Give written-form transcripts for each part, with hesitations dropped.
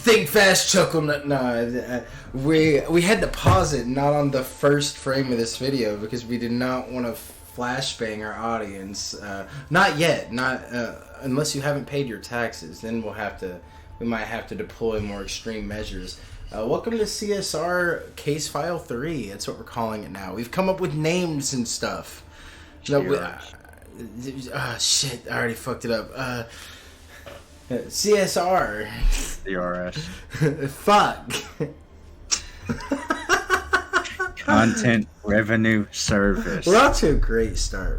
Think fast, chuckle. No, we had to pause it not on the first frame of this video because we did not want to flashbang our audience. Not yet. Not unless you haven't paid your taxes. Then we might have to deploy more extreme measures. Welcome to CSR Case File 3. That's what we're calling it now. We've come up with names and stuff. No, shit! I already fucked it up. CSR. CRS. Fuck. Content Revenue Service. We're off to a great start.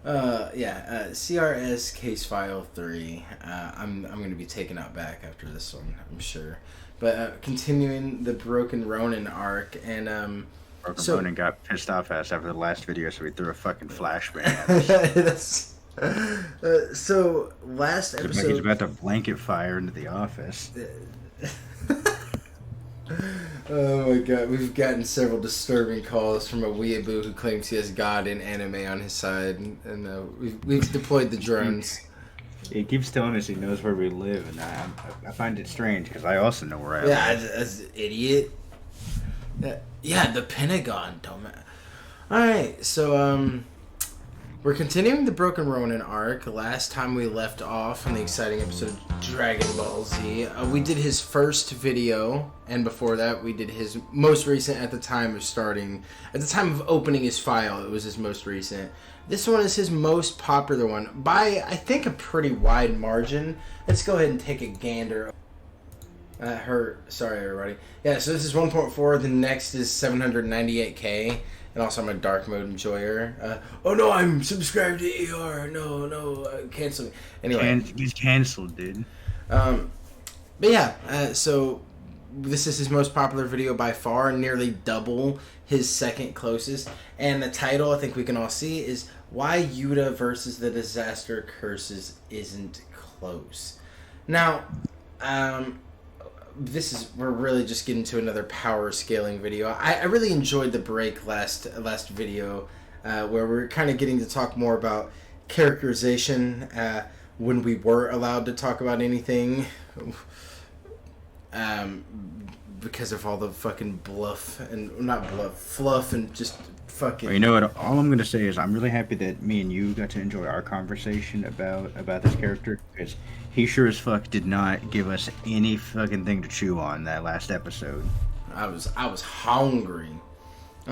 CRS Case File 3. I'm going to be taken out back after this one, I'm sure. But continuing the Broken Ronin arc, and Broken Ronin got pissed off at us after the last video, so we threw a fucking flashbang at us. So last episode, he's about to blanket fire into the office. Oh my god, we've gotten several disturbing calls from a weeaboo who claims he has God in anime on his side, and we've deployed the drones. He keeps telling us he knows where we live, and I find it strange because I also know where I live. Yeah, as an idiot. Yeah, the Pentagon, dumbass. Alright, so we're continuing the Broken Ronin arc. Last time we left off in the exciting episode of Dragon Ball Z, we did his first video, and before that we did his most recent at the time of opening his file. It was his most recent. This one is his most popular one by, I think, a pretty wide margin. Let's go ahead and take a gander at her. Sorry, everybody. Yeah, so this is 1.4. The next is 798K. And also, I'm a dark mode enjoyer. Oh no, I'm subscribed to ER. No, cancel me. Anyway, he's canceled, dude. But yeah, so this is his most popular video by far, nearly double his second closest. And the title, I think we can all see, is Why Yuta versus the Disaster Curses Isn't Close. Now, we're really just getting to another power scaling video. I really enjoyed the break last video, where we're kind of getting to talk more about characterization, when we were allowed to talk about anything, because of all the fucking fluff and just fucking. Well, you know what? All I'm gonna say is I'm really happy that me and you got to enjoy our conversation about this character, because he sure as fuck did not give us any fucking thing to chew on that last episode. I was hungry.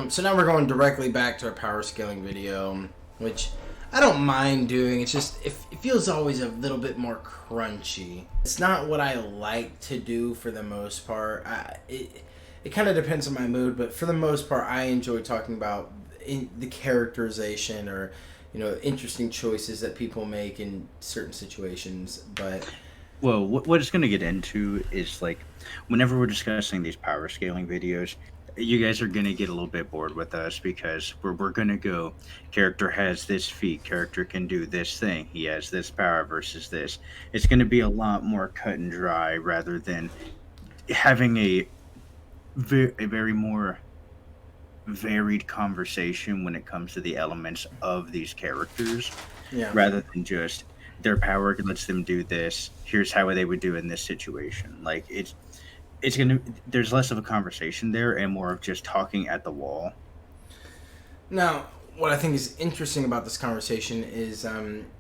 So now we're going directly back to our power scaling video, which I don't mind doing. It's just it feels always a little bit more crunchy. It's not what I like to do for the most part. It kind of depends on my mood, but for the most part, I enjoy talking about the characterization or, interesting choices that people make in certain situations. But well, what it's going to get into is, like, whenever we're discussing these power scaling videos, you guys are going to get a little bit bored with us because we're going to go, character has this feat, character can do this thing, he has this power versus this. It's going to be a lot more cut and dry rather than having a very more varied conversation when it comes to the elements of these characters, rather than just their power lets them do this, here's how they would do in this situation. Like, there's less of a conversation there and more of just talking at the wall. Now, what I think is interesting about this conversation is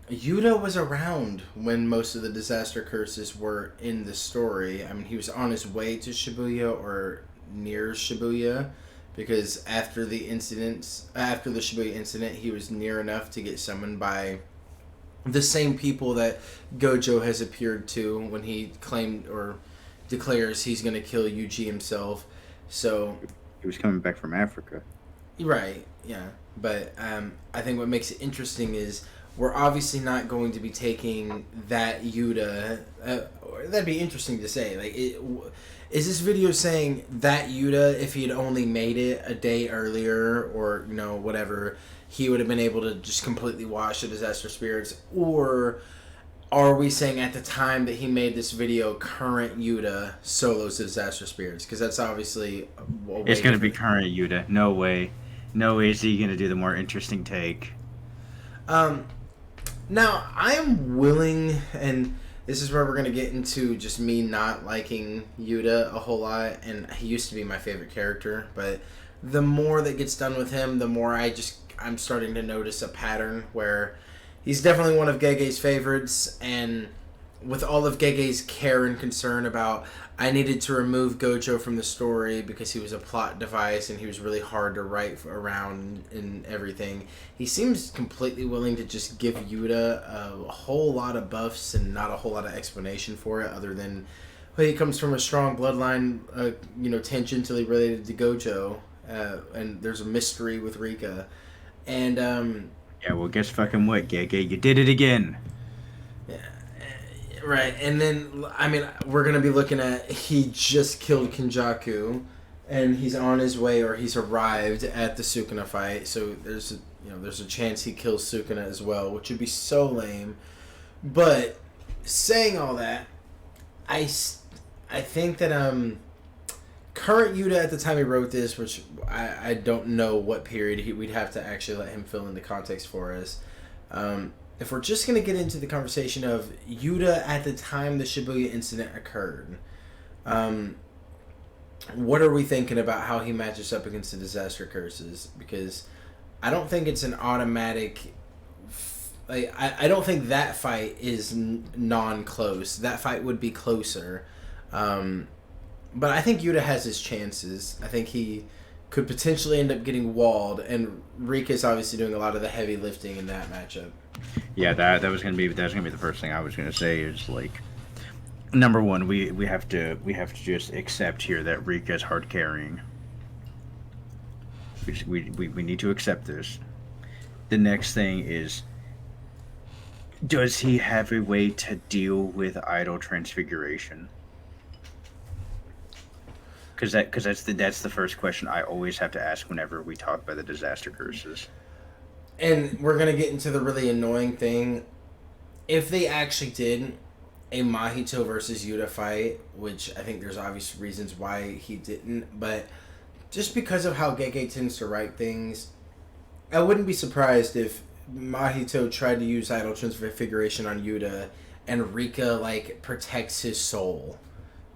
Yuta was around when most of the disaster curses were in the story. I mean, he was on his way to Shibuya or near Shibuya, because after the Shibuya incident, he was near enough to get summoned by the same people that Gojo has appeared to when he claimed or declares he's going to kill Yuji himself. So he was coming back from Africa. Right, yeah. But I think what makes it interesting is we're obviously not going to be taking that Yuta. That'd be interesting to say. Like, is this video saying that Yuta, if he had only made it a day earlier, or whatever, he would have been able to just completely wash the disaster spirits? Or are we saying at the time that he made this video, current Yuta solos the disaster spirits? Because that's obviously it's going to be current Yuta. No way is he going to do the more interesting take. Now, I am willing, and this is where we're going to get into just me not liking Yuta a whole lot, and he used to be my favorite character, but the more that gets done with him, the more I'm starting to notice a pattern where he's definitely one of Gege's favorites, and with all of Gege's care and concern about, I needed to remove Gojo from the story because he was a plot device and he was really hard to write around and everything. He seems completely willing to just give Yuta a whole lot of buffs and not a whole lot of explanation for it, other than, well, he comes from a strong bloodline, tangentially related to Gojo, and there's a mystery with Rika, and yeah, well, guess fucking what, Gege, you did it again. Right, and then, I mean, we're going to be looking at, he just killed Kenjaku, and he's on his way, or he's arrived at the Sukuna fight, so there's a chance he kills Sukuna as well, which would be so lame. But, saying all that, I think that, current Yuta at the time he wrote this, which I don't know what period, we'd have to actually let him fill in the context for us, if we're just going to get into the conversation of Yuta at the time the Shibuya incident occurred, what are we thinking about how he matches up against the disaster curses? Because I don't think it's an automatic... I don't think that fight is non-close. That fight would be closer. But I think Yuta has his chances. I think he could potentially end up getting walled, and Rika's obviously doing a lot of the heavy lifting in that matchup. Yeah, that was gonna be the first thing I was gonna say. Is like, number one, we have to just accept here that Rika's hard carrying. We need to accept this. The next thing is, does he have a way to deal with idol transfiguration? Because that's the first question I always have to ask whenever we talk about the disaster curses. And we're going to get into the really annoying thing. If they actually did a Mahito versus Yuta fight, which I think there's obvious reasons why he didn't, but just because of how Gege tends to write things, I wouldn't be surprised if Mahito tried to use idol transfiguration on Yuta and Rika, protects his soul.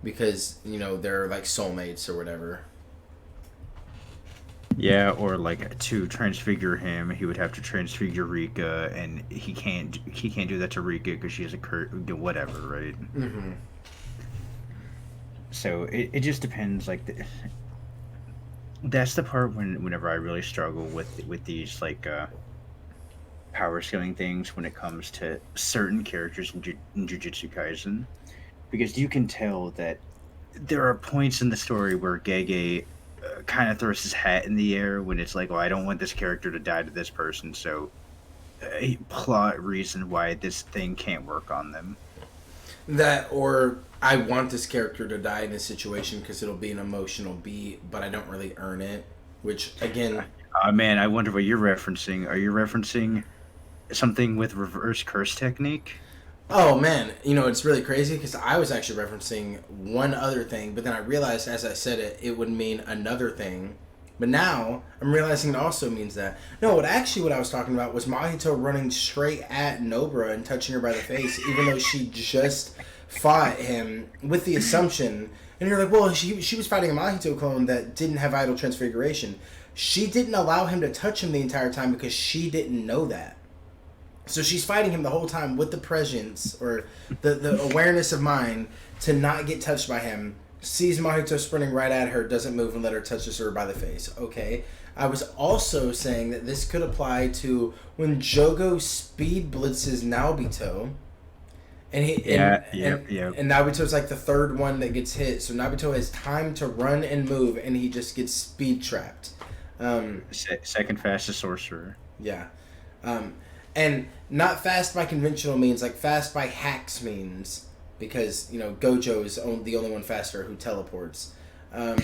Because, they're soulmates or whatever. Yeah, or to transfigure him, he would have to transfigure Rika, and he can't do that to Rika because she has a whatever, right? Mm-hmm. So it just depends. That's the part whenever I really struggle with these power scaling things when it comes to certain characters in Jujutsu Kaisen. Because you can tell that there are points in the story where Gege kind of throws his hat in the air when it's like, well, I don't want this character to die to this person, so a plot reason why this thing can't work on them. That, or I want this character to die in this situation because it'll be an emotional beat, but I don't really earn it. Which, again... man, I wonder what you're referencing. Are you referencing something with reverse curse technique? Oh, man. It's really crazy because I was actually referencing one other thing, but then I realized as I said it would mean another thing. But now I'm realizing it also means that. No, what I was talking about was Mahito running straight at Nobara and touching her by the face, even though she just fought him with the assumption. And you're like, well, she was fighting a Mahito clone that didn't have idol transfiguration. She didn't allow him to touch him the entire time because she didn't know that. So she's fighting him the whole time with the presence or the awareness of mind to not get touched by him. Sees Mahito sprinting right at her, doesn't move and let her touch her by the face. Okay. I was also saying that this could apply to when Jogo speed blitzes Naobito. And and Nobito's the third one that gets hit. So Nobito has time to run and move and he just gets speed trapped. Second fastest sorcerer. Yeah. And not fast by conventional means, fast by hacks means, because Gojo is the only one faster who teleports. We're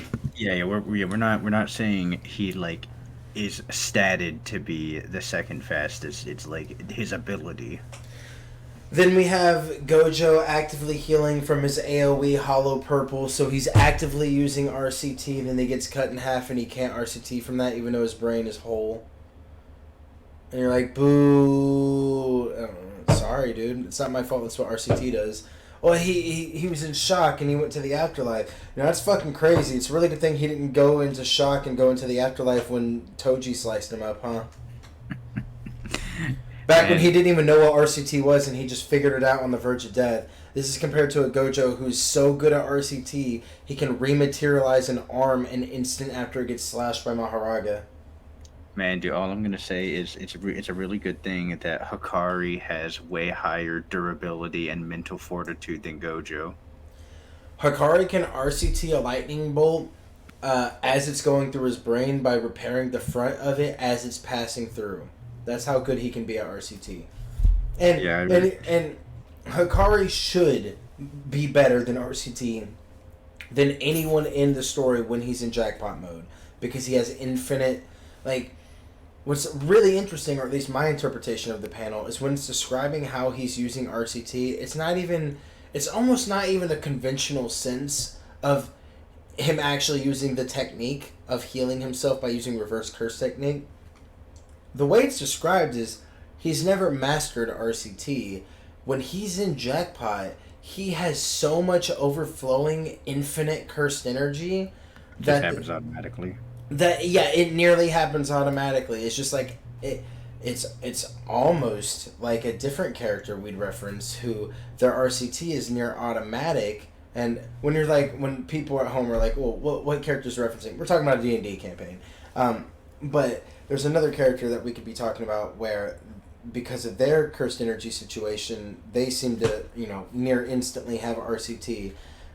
not saying he is statted to be the second fastest. It's his ability. Then we have Gojo actively healing from his AoE Hollow Purple, so he's actively using RCT. Then he gets cut in half, and he can't RCT from that, even though his brain is whole. And you're like, boo. I don't know. Sorry, dude. It's not my fault. That's what RCT does. Well, he was in shock and he went to the afterlife. You know, that's fucking crazy. It's a really good thing he didn't go into shock and go into the afterlife when Toji sliced him up, huh? Back when he didn't even know what RCT was and he just figured it out on the verge of death. This is compared to a Gojo who's so good at RCT, he can rematerialize an arm an instant after it gets slashed by Maharaga. Man, dude, all I'm going to say is it's a really good thing that Hikari has way higher durability and mental fortitude than Gojo. Hikari can RCT a lightning bolt as it's going through his brain by repairing the front of it as it's passing through. That's how good he can be at RCT. And Hikari should be better than RCT than anyone in the story when he's in jackpot mode. Because he has infinite... Like, what's really interesting, or at least my interpretation of the panel, is when it's describing how he's using RCT, it's almost not even a conventional sense of him actually using the technique of healing himself by using reverse curse technique. The way it's described is he's never mastered RCT. When he's in jackpot, he has so much overflowing infinite cursed energy that happens automatically. It nearly happens automatically. It's just like it's almost like a different character we'd reference who their RCT is near automatic. And when people at home are like, well, what character's referencing? We're talking about a D&D campaign. But there's another character that we could be talking about where, because of their cursed energy situation, they seem to, near instantly have RCT.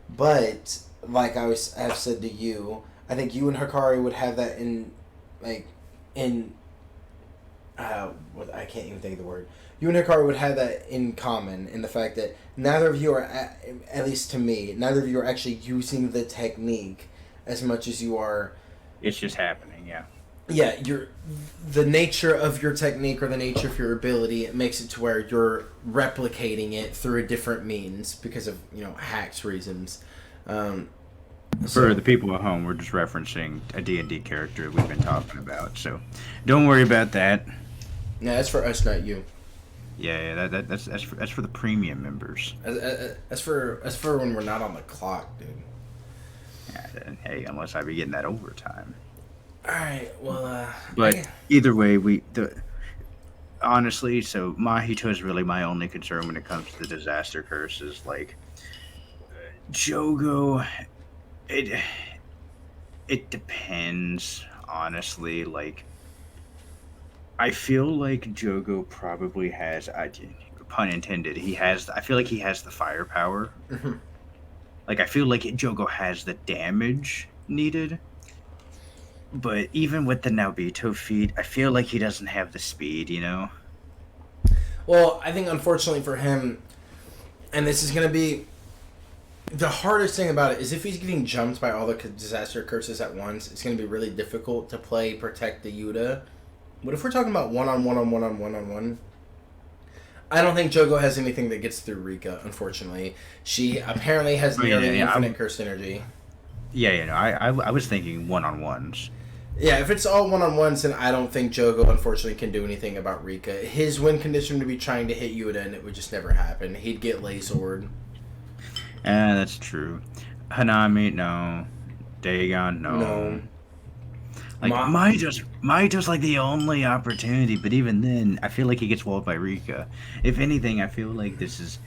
But, like I have said to you, I think you and Hikari would have that I can't even think of the word. You and Hikari would have that in common in the fact that neither of you are, at least to me, neither of you are actually using the technique as much as you are. It's just happening, yeah. Yeah, the nature of your technique or the nature of your ability, it makes it to where you're replicating it through a different means because of, hacks reasons. For the people at home, we're just referencing a D&D character we've been talking about, so don't worry about that. Yeah, that's for us, not you. Yeah, that's for the premium members. That's for when we're not on the clock, dude. Yeah, hey, unless I be getting that overtime. All right, well, but either way, honestly, so Mahito is really my only concern when it comes to the disaster curses. Like Jogo, it depends, honestly. Like, I feel like Jogo probably has, pun intended, I feel like he has the firepower. Mm-hmm. Like, I feel like Jogo has the damage needed. But even with the Naobito feat, I feel like he doesn't have the speed, Well, I think unfortunately for him, and this is going to be the hardest thing about it, is if he's getting jumped by all the disaster curses at once, it's going to be really difficult to protect the Yuta. But if we're talking about one-on-one, I don't think Jogo has anything that gets through Rika, unfortunately. She apparently has nearly infinite cursed energy. I was thinking one-on-ones. Yeah, if it's all one-on-ones, then I don't think Jogo, unfortunately, can do anything about Rika. His win condition would be trying to hit Yuta, and it would just never happen. He'd get Lazored. That's true. Hanami, no. Dagon, no. Like, Mahito's like the only opportunity, but even then, I feel like he gets walled by Rika. If anything, I feel like this is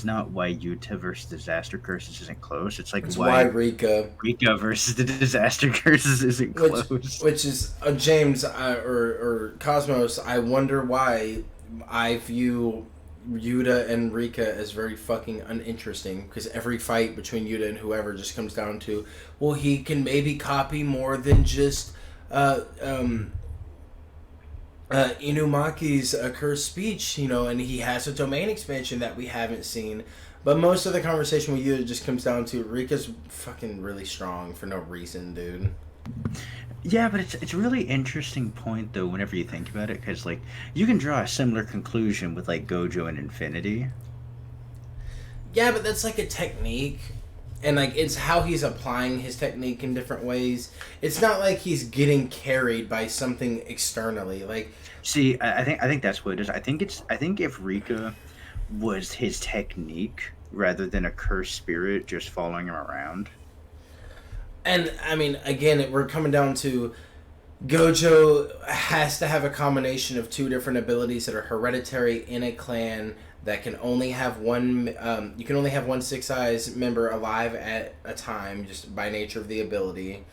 not why Yuta versus Disaster Curses isn't close. It's like why Rika versus the Disaster Curses isn't close. Which is James or Cosmos. I wonder why I view Yuta and Rika as very fucking uninteresting, because every fight between Yuta and whoever just comes down to, well, he can maybe copy more than just Inumaki's cursed speech, and he has a domain expansion that we haven't seen. But most of the conversation with Yuta just comes down to Rika's fucking really strong for no reason, dude. Yeah, but it's a really interesting point, though, whenever you think about it, because, like, you can draw a similar conclusion with, like, Gojo and Infinity. Yeah, but that's, like, a technique, and, like, it's how he's applying his technique in different ways. It's not like he's getting carried by something externally, like... See, I think that's what it is. I think if Rika was his technique rather than a cursed spirit just following him around. And I mean, again, we're coming down to Gojo has to have a combination of two different abilities that are hereditary in a clan that can only have one. You can only have one Six Eyes member alive at a time, just by nature of the ability.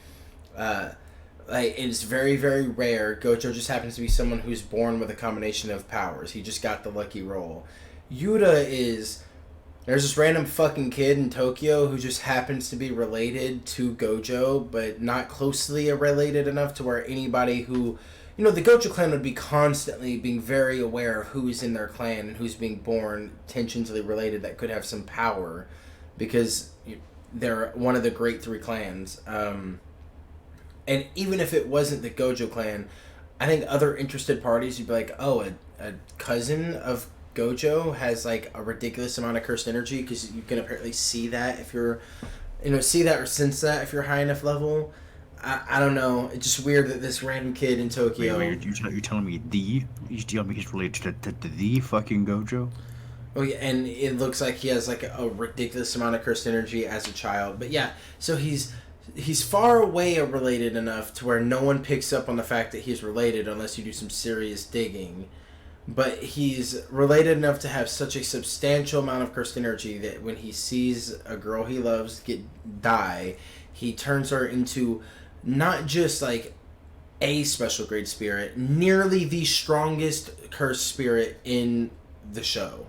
Like, it's very, very rare. Gojo just happens to be someone who's born with a combination of powers. He just got the lucky roll. Yuta is... There's this random fucking kid in Tokyo who just happens to be related to Gojo, but not closely related enough to where anybody who... You know, the Gojo clan would be constantly being very aware of who's in their clan and who's being born tangentially related that could have some power, because they're one of the great three clans. And even if it wasn't the Gojo clan, I think other interested parties, you'd be like, oh, a cousin of Gojo has like a ridiculous amount of cursed energy, because you can apparently see that if you're, see that or sense that if you're high enough level. I don't know. It's just weird that this random kid in Tokyo. Wait, you're telling me you're telling me he's related to the fucking Gojo? Oh yeah, and it looks like he has like a ridiculous amount of cursed energy as a child. But yeah, so he's far away related enough to where no one picks up on the fact that he's related unless you do some serious digging. But he's related enough to have such a substantial amount of cursed energy that when he sees a girl he loves die, he turns her into not just like a special grade spirit, nearly the strongest cursed spirit in the show,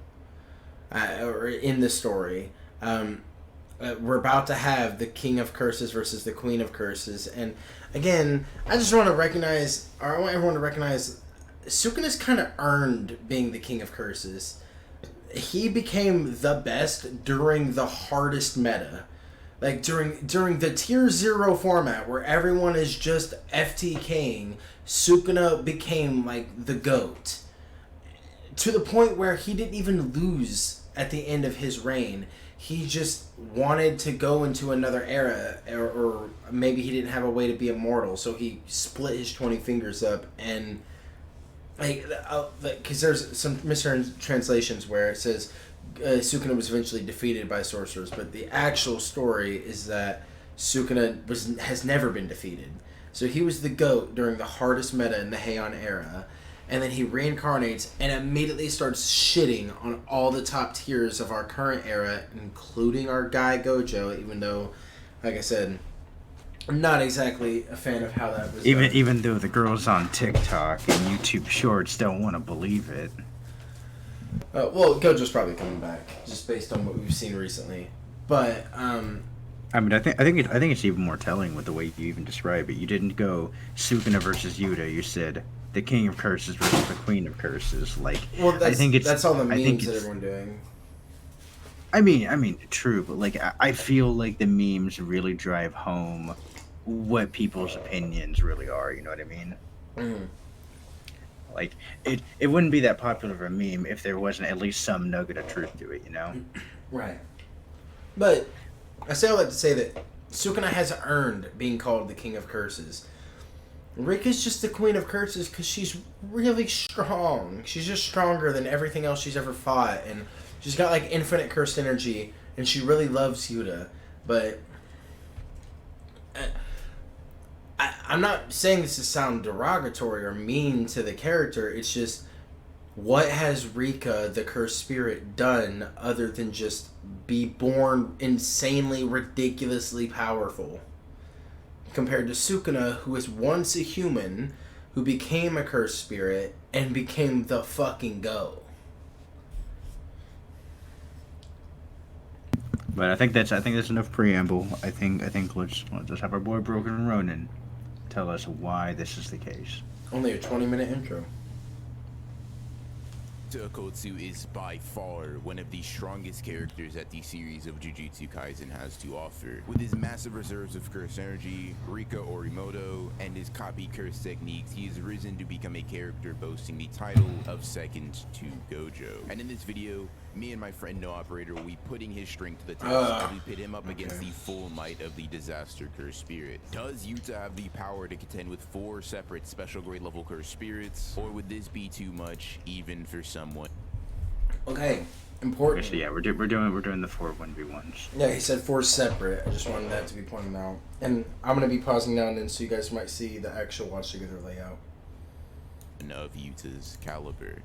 or in the story. We're about to have the King of Curses versus the Queen of Curses, and again, I just want to recognize, or I want everyone to recognize, Sukuna's kind of earned being the King of Curses. He became the best during the hardest meta. Like, during the Tier 0 format, where everyone is just FTKing, Sukuna became, like, the GOAT. To the point where he didn't even lose at the end of his reign. He just wanted to go into another era, or maybe he didn't have a way to be immortal, so he split his 20 fingers up, and... because there's some mistranslations where it says Sukuna was eventually defeated by sorcerers, but the actual story is that Sukuna has never been defeated. So he was the GOAT during the hardest meta in the Heian era, and then he reincarnates and immediately starts shitting on all the top tiers of our current era, including our guy Gojo, even though, like I said, I'm not exactly a fan of how that was done. Even though the girls on TikTok and YouTube Shorts don't want to believe it. Well, Gojo's probably coming back, just based on what we've seen recently. But I mean, I think it's even more telling with the way you even describe it. You didn't go Sukuna versus Yuta. You said the King of Curses versus the Queen of Curses. Like, well, that's all the I think memes that everyone's doing. I mean, true, but like, I feel like the memes really drive home what people's opinions really are. You know what I mean? Mm-hmm. Like, it wouldn't be that popular of a meme if there wasn't at least some nugget of truth to it, you know? Right. But I say all that to say that Sukuna has earned being called the King of Curses. Rika's just the Queen of Curses because she's really strong. She's just stronger than everything else she's ever fought, and she's got like infinite cursed energy, and she really loves Yuta. But I'm not saying this to sound derogatory or mean to the character. It's just, what has Rika, the cursed spirit, done other than just be born insanely, ridiculously powerful? Compared to Sukuna, who was once a human, who became a cursed spirit, and became the fucking GOAT. But I think that's enough preamble. I think let's have our boy Broken Ronin tell us why this is the case. Only a 20-minute intro. Yuta Okkotsu is by far one of the strongest characters that the series of Jujutsu Kaisen has to offer. With his massive reserves of curse energy, Rika Orimoto, and his copy curse techniques, he has risen to become a character boasting the title of second to Gojo. And in this video, me and my friend No Operator will be putting his strength to the test as we pit him up against the full might of the Disaster Curse Spirit. Does Yuta have the power to contend with 4 separate special grade level curse spirits, or would this be too much even for someone? Okay, important. Okay, so yeah, we're doing the 4-1v1s. Yeah, he said 4 separate. I just wanted that to be pointed out. And I'm going to be pausing down then so you guys might see the actual watch together layout. Of Yuta's caliber.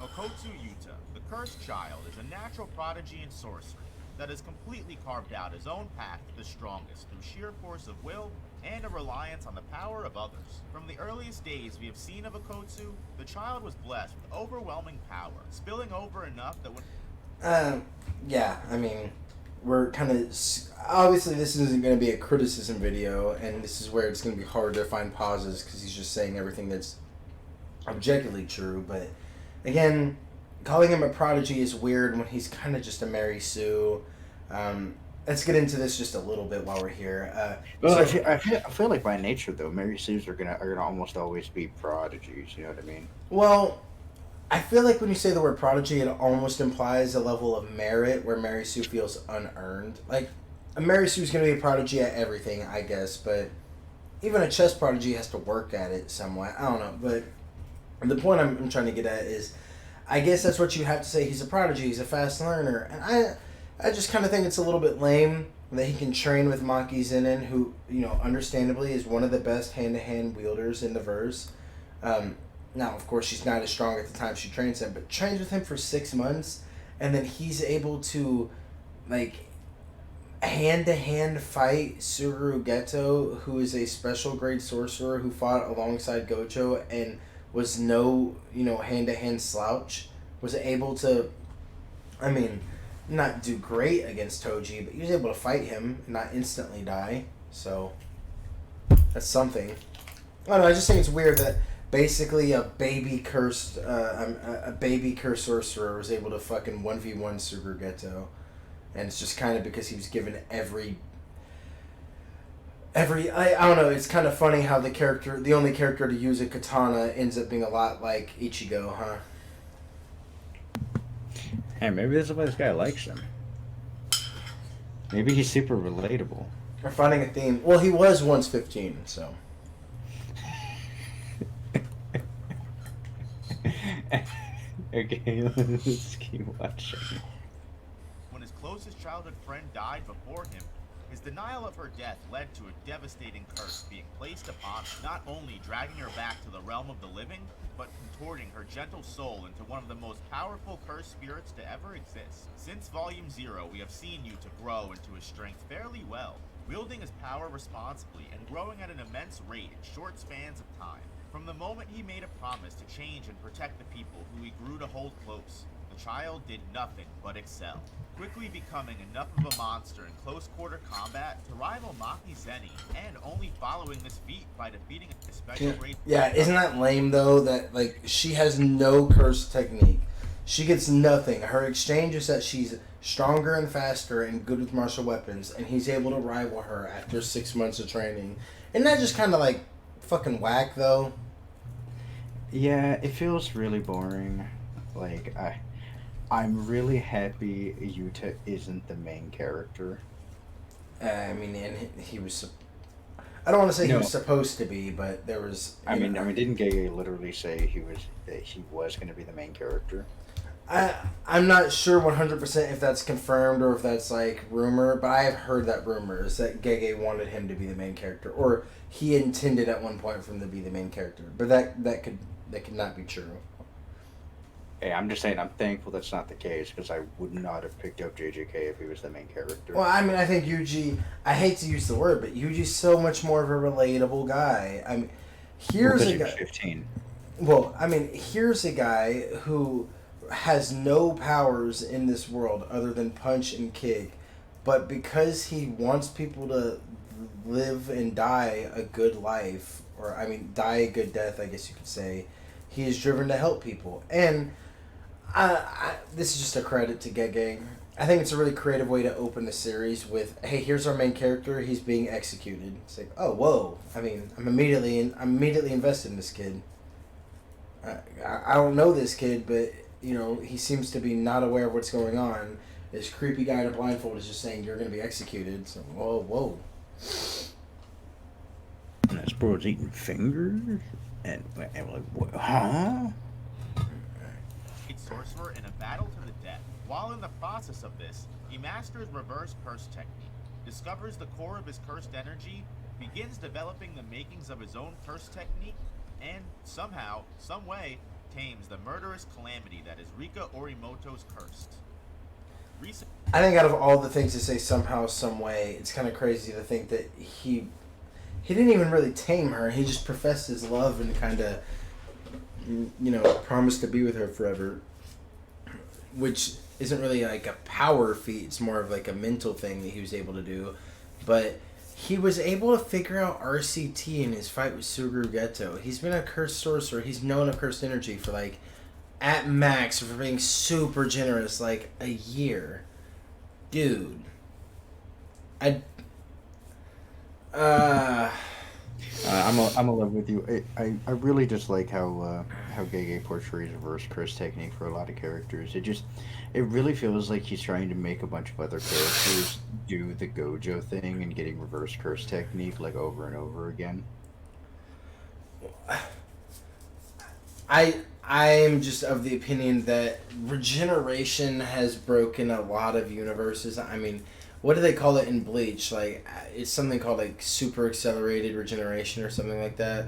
Okkotsu Yuta, the cursed child, is a natural prodigy in sorcery that has completely carved out his own path to the strongest through sheer force of will and a reliance on the power of others. From the earliest days we have seen of Okkotsu, the child was blessed with overwhelming power, spilling over enough that when... Yeah, I mean, we're kind of... Obviously, this isn't going to be a criticism video, and this is where it's going to be hard to find pauses, because he's just saying everything that's objectively true, but... Again, calling him a prodigy is weird when he's kind of just a Mary Sue. Let's get into this just a little bit while we're here. Well, so, I feel like by nature, though, Mary Sues are gonna almost always be prodigies. You know what I mean? Well, I feel like when you say the word prodigy, it almost implies a level of merit where Mary Sue feels unearned. Like, a Mary Sue's going to be a prodigy at everything, I guess, but even a chess prodigy has to work at it somewhat. I don't know, but... The point I'm trying to get at is, I guess that's what you have to say. He's a prodigy. He's a fast learner. And I just kind of think it's a little bit lame that he can train with Maki Zenin, who, you know, understandably is one of the best hand-to-hand wielders in the verse. Now, of course, she's not as strong at the time she trains him, but trains with him for 6 months, and then he's able to, like, hand-to-hand fight Suguru Geto, who is a special grade sorcerer who fought alongside Gojo, and... was no, you know, hand-to-hand slouch, was able to, I mean, not do great against Toji, but he was able to fight him and not instantly die, so that's something. I don't know, I just think it's weird that basically a baby-cursed sorcerer was able to fucking 1v1 Suguru Geto, and it's just kind of because he was given every I don't know, it's kind of funny how the only character to use a katana ends up being a lot like Ichigo, huh? Hey, maybe this is why this guy likes him. Maybe he's super relatable. We're finding a theme. Well, he was once 15, so. Okay, let's keep watching. When his closest childhood friend died before him, his denial of her death led to a devastating curse being placed upon her, not only dragging her back to the realm of the living, but contorting her gentle soul into one of the most powerful cursed spirits to ever exist. Since Volume 0, we have seen Yuta grow into his strength fairly well, wielding his power responsibly and growing at an immense rate in short spans of time. From the moment he made a promise to change and protect the people who he grew to hold close, the child did nothing but excel, quickly becoming enough of a monster in close-quarter combat to rival Maki Zeni, and only following this feat by defeating a special grade... Yeah, isn't that lame, though, that, like, she has no curse technique. She gets nothing. Her exchange is that she's stronger and faster and good with martial weapons, and he's able to rival her after 6 months of training. Isn't that just kind of, like, fucking whack, though? Yeah, it feels really boring. Like, I'm really happy Yuta isn't the main character. I mean, and he was... I don't want to say he was supposed to be, but there was... I mean, didn't Gege literally say he was going to be the main character? I'm not sure 100% if that's confirmed or if that's, like, rumor, but I have heard that rumor is that Gege wanted him to be the main character, or he intended at one point for him to be the main character, but that could not be true. Hey, I'm just saying I'm thankful that's not the case, because I would not have picked up JJK if he was the main character. Well, I mean, I think Yuji... I hate to use the word, but Yuji's so much more of a relatable guy. I mean, here's a guy... 15. Well, I mean, here's a guy who has no powers in this world other than punch and kick, but because he wants people to live and die a good life, or, I mean, die a good death, I guess you could say, he is driven to help people. And... this is just a credit to Gege. I think it's a really creative way to open the series with, hey, here's our main character, he's being executed. It's like, oh, whoa. I mean, I'm immediately invested in this kid. I don't know this kid, but, you know, he seems to be not aware of what's going on. This creepy guy in a blindfold is just saying, you're going to be executed. So, whoa. And this bro's eating fingers? And like, what, huh? sorcerer in a battle to the death. While in the process of this, he masters reverse curse technique, discovers the core of his cursed energy, begins developing the makings of his own curse technique, and somehow, some way, tames the murderous calamity that is Rika Orimoto's curse. I think out of all the things to say somehow, some way, it's kind of crazy to think that he didn't even really tame her. He just professed his love and kind of, promised to be with her forever, which isn't really like a power feat. It's more of like a mental thing that he was able to do. But he was able to figure out RCT in his fight with Suguru Geto. He's been a cursed sorcerer. He's known a cursed energy for like, at max, for being super generous, like a year. Dude. I'm in love with you. I really just like how Gege portrays reverse curse technique for a lot of characters. It really feels like he's trying to make a bunch of other characters do the Gojo thing and getting reverse curse technique like over and over again. I'm just of the opinion that regeneration has broken a lot of universes. I mean, what do they call it in Bleach? Like, it's something called like super accelerated regeneration or something like that.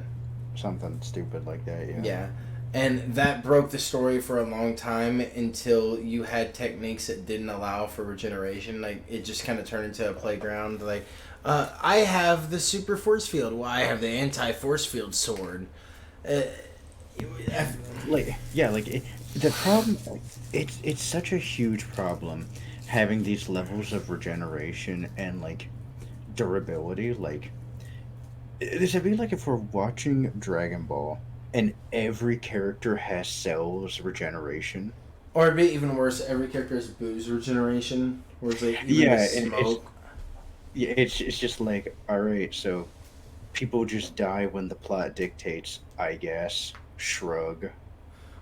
Something stupid like that, yeah. Yeah. And that broke the story for a long time until you had techniques that didn't allow for regeneration. Like, it just kind of turned into a playground. Like, I have the super force field. Well, I have the anti-force field sword. The problem, it's such a huge problem having these levels of regeneration and like durability. Like, this would be like if we're watching Dragon Ball and every character has cells regeneration, or it'd be even worse. Every character has booze regeneration, where it's like smoke. It's just like, all right, so people just die when the plot dictates, I guess. Shrug.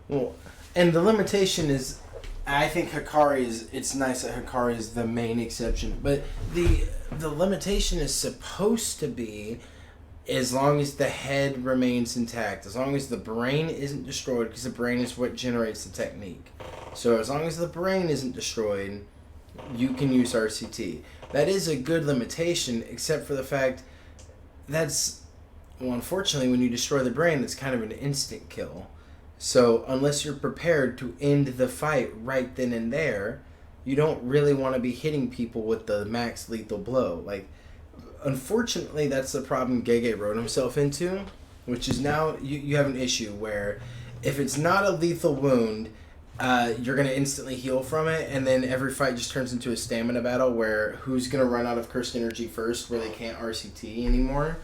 Well, and the limitation is, I think it's nice that Hikari is the main exception, but the limitation is supposed to be as long as the head remains intact, as long as the brain isn't destroyed, because the brain is what generates the technique. So as long as the brain isn't destroyed, you can use RCT. That is a good limitation, except for the fact unfortunately, when you destroy the brain, it's kind of an instant kill. So unless you're prepared to end the fight right then and there, you don't really want to be hitting people with the max lethal blow. Like, unfortunately, that's the problem Gege wrote himself into, which is now you have an issue where if it's not a lethal wound, you're going to instantly heal from it, and then every fight just turns into a stamina battle where who's going to run out of cursed energy first, where they can't RCT anymore.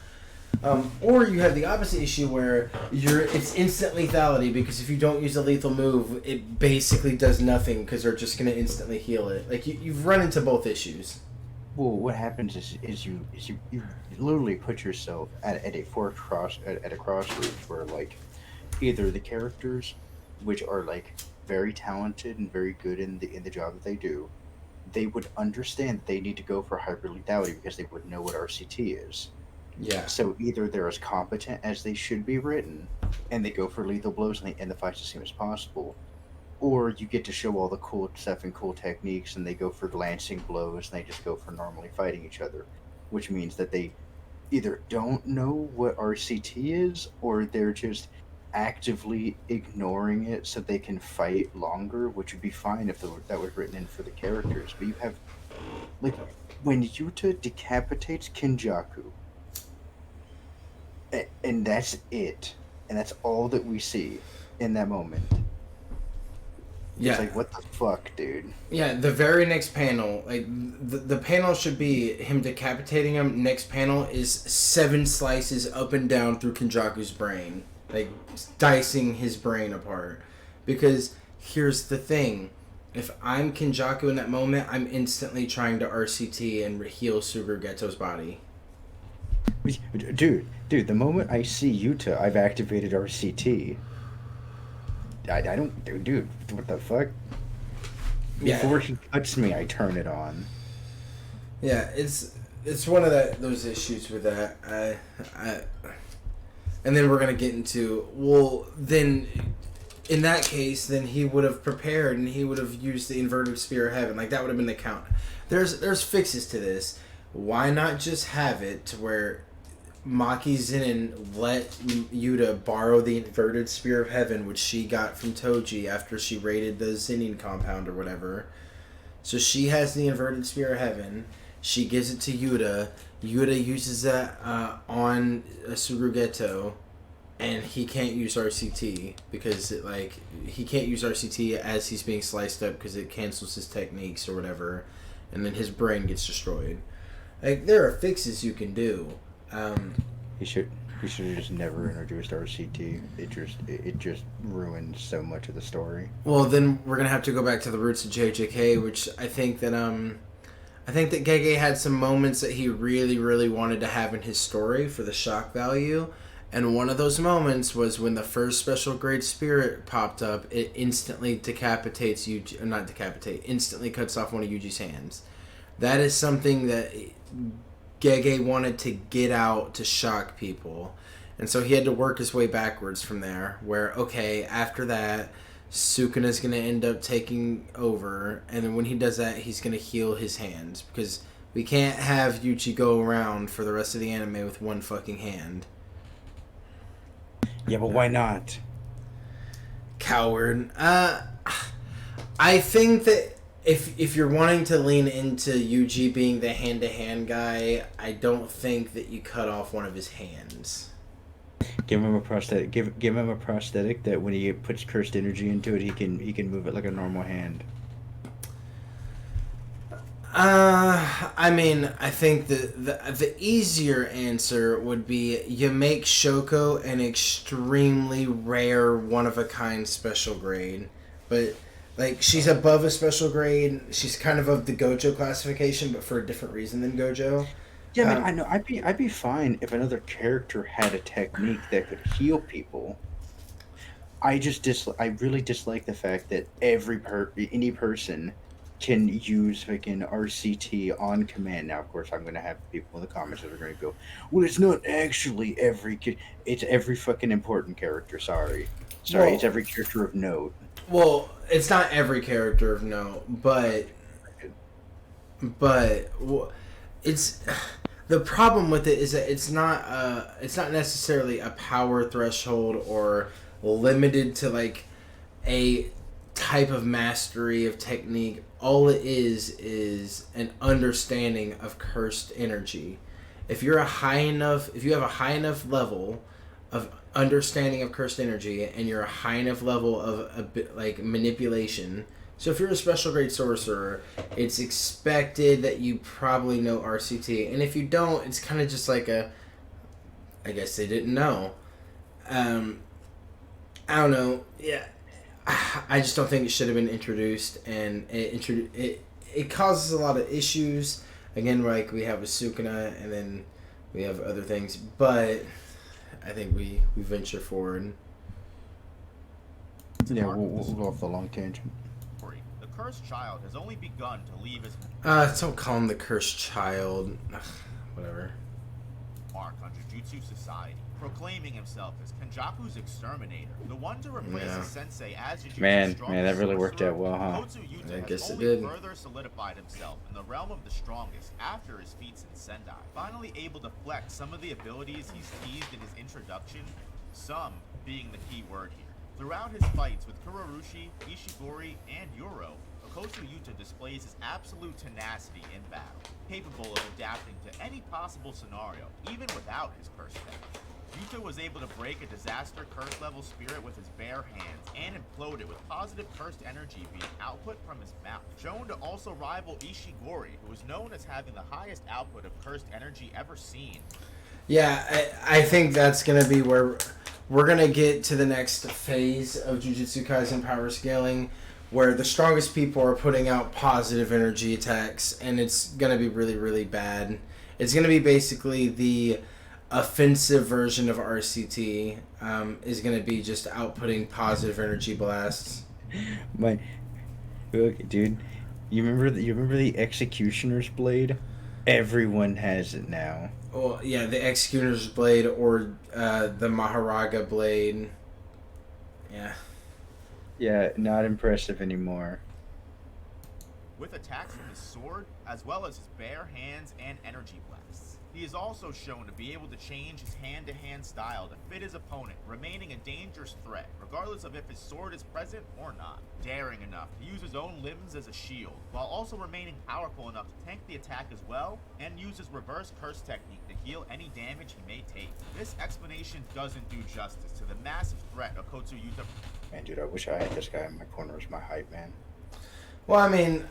Or you have the opposite issue where it's instant lethality, because if you don't use a lethal move, it basically does nothing because they're just going to instantly heal it. Like, you've run into both issues. Well, what happens is you literally put yourself at a crossroads where, like, either the characters, which are like very talented and very good in the job that they do, they would understand that they need to go for hyper lethality because they would know what RCT is. Yeah. So either they're as competent as they should be written, and they go for lethal blows and they end the fights as soon as possible, or you get to show all the cool stuff and cool techniques, and they go for lancing blows and they just go for normally fighting each other, which means that they either don't know what RCT is, or they're just actively ignoring it so they can fight longer, which would be fine if that was written in for the characters. But you have, like, when Yuta decapitates Kinjaku, and that's it, and that's all that we see in that moment. Yeah. It's like, what the fuck, dude? Yeah, the very next panel, like, the panel should be him decapitating him. Next panel is 7 slices up and down through Kinjaku's brain. Like, dicing his brain apart. Because here's the thing. If I'm Kinjaku in that moment, I'm instantly trying to RCT and heal Suguru Geto's body. Dude, the moment I see Yuta, I've activated RCT. I don't... Dude, what the fuck? Before he cuts me, I turn it on. Yeah, it's one of those issues with that. And then we're going to get into... Well, then... in that case, then he would have prepared and he would have used the inverted spear of heaven. Like, that would have been the count. There's fixes to this. Why not just have it to where Maki Zinin let Yuta borrow the inverted spear of heaven, which she got from Toji after she raided the Zinin compound or whatever. So she has the inverted spear of heaven. She gives it to Yuta. Yuta uses that on Surugeto, and he can't use RCT because he can't use RCT as he's being sliced up because it cancels his techniques or whatever, and then his brain gets destroyed. Like, there are fixes you can do. He should have just never introduced RCT. It just ruined so much of the story. Well, then we're gonna have to go back to the roots of JJK, which I think that Gege had some moments that he really, really wanted to have in his story for the shock value. And one of those moments was when the first special grade spirit popped up, it instantly decapitates Yuji, not decapitate, instantly cuts off one of Yuji's hands. That is something that Gege wanted to get out to shock people. And so he had to work his way backwards from there, where, okay, after that, Sukuna's going to end up taking over, and then when he does that, he's going to heal his hands, because we can't have Yuji go around for the rest of the anime with one fucking hand. Yeah, but why not? Coward. I think that if you're wanting to lean into Yuji being the hand-to-hand guy, I don't think that you cut off one of his hands. Give him a prosthetic. Give him a prosthetic that when he puts cursed energy into it, he can move it like a normal hand. I mean, I think the easier answer would be you make Shoko an extremely rare, one-of-a-kind special grade. But, like, she's above a special grade. She's kind of the Gojo classification, but for a different reason than Gojo. Yeah, man, I know. I'd be fine if another character had a technique that could heal people. I really dislike the fact that any person can use fucking RCT on command. Now, of course, I'm gonna have people in the comments that are gonna go, "Well, it's not actually it's every fucking important character." Sorry, Well, it's every character of note. Well, it's not every character of note, but it's the problem with it is that it's not necessarily a power threshold or limited to like a type of mastery of technique. All it is an understanding of cursed energy. If you have a high enough level of understanding of cursed energy, and you're a high enough level of like manipulation. So if you're a special grade sorcerer, it's expected that you probably know RCT, and if you don't, it's kind of just like I guess they didn't know. I don't know. Yeah, I just don't think it should have been introduced, and it causes a lot of issues. Again, like we have with Sukuna, and then we have other things, but I think we venture forward. Yeah, we'll go off the long tangent. The cursed child has only begun to leave his Don't call him the cursed child. Ugh, whatever. mark on Jujutsu society, proclaiming himself as Kenjaku's exterminator, the one to replace his sensei as Jujutsu's Man, strongest that really worked sorcerer. out well, huh? Okkotsu Yuta I has guess it only did. further solidified himself in the realm of the strongest after his feats in Sendai, finally able to flex some of the abilities he's teased in his introduction, some being the key word here. Throughout his fights with Kurorushi, Ishigori, and Yuro, Okkotsu Yuta displays his absolute tenacity in battle, capable of adapting to any possible scenario, even without his curse tech. Yuta was able to break a disaster curse level spirit with his bare hands and implode it with positive cursed energy being output from his mouth, shown to also rival Ishigori, who is known as having the highest output of cursed energy ever seen. Yeah, I think that's going to be where we're going to get to the next phase of Jujutsu Kaisen power scaling, where the strongest people are putting out positive energy attacks, and it's going to be really, really bad. It's going to be basically the offensive version of RCT, is going to be just outputting positive energy blasts. Look, dude, you remember the Executioner's Blade? Everyone has it now. Well, yeah, the Executioner's Blade or the Maharaga Blade. Yeah. Yeah, not impressive anymore. with attacks from his sword, as well as his bare hands and energy blasts. He is also shown to be able to change his hand-to-hand style to fit his opponent, remaining a dangerous threat, regardless of if his sword is present or not. Daring enough to use his own limbs as a shield, while also remaining powerful enough to tank the attack as well, and use his reverse curse technique to heal any damage he may take. This explanation doesn't do justice to the massive threat Okkotsu Yuta. Man, dude, I wish I had this guy in my corner as my hype man. Well, I mean,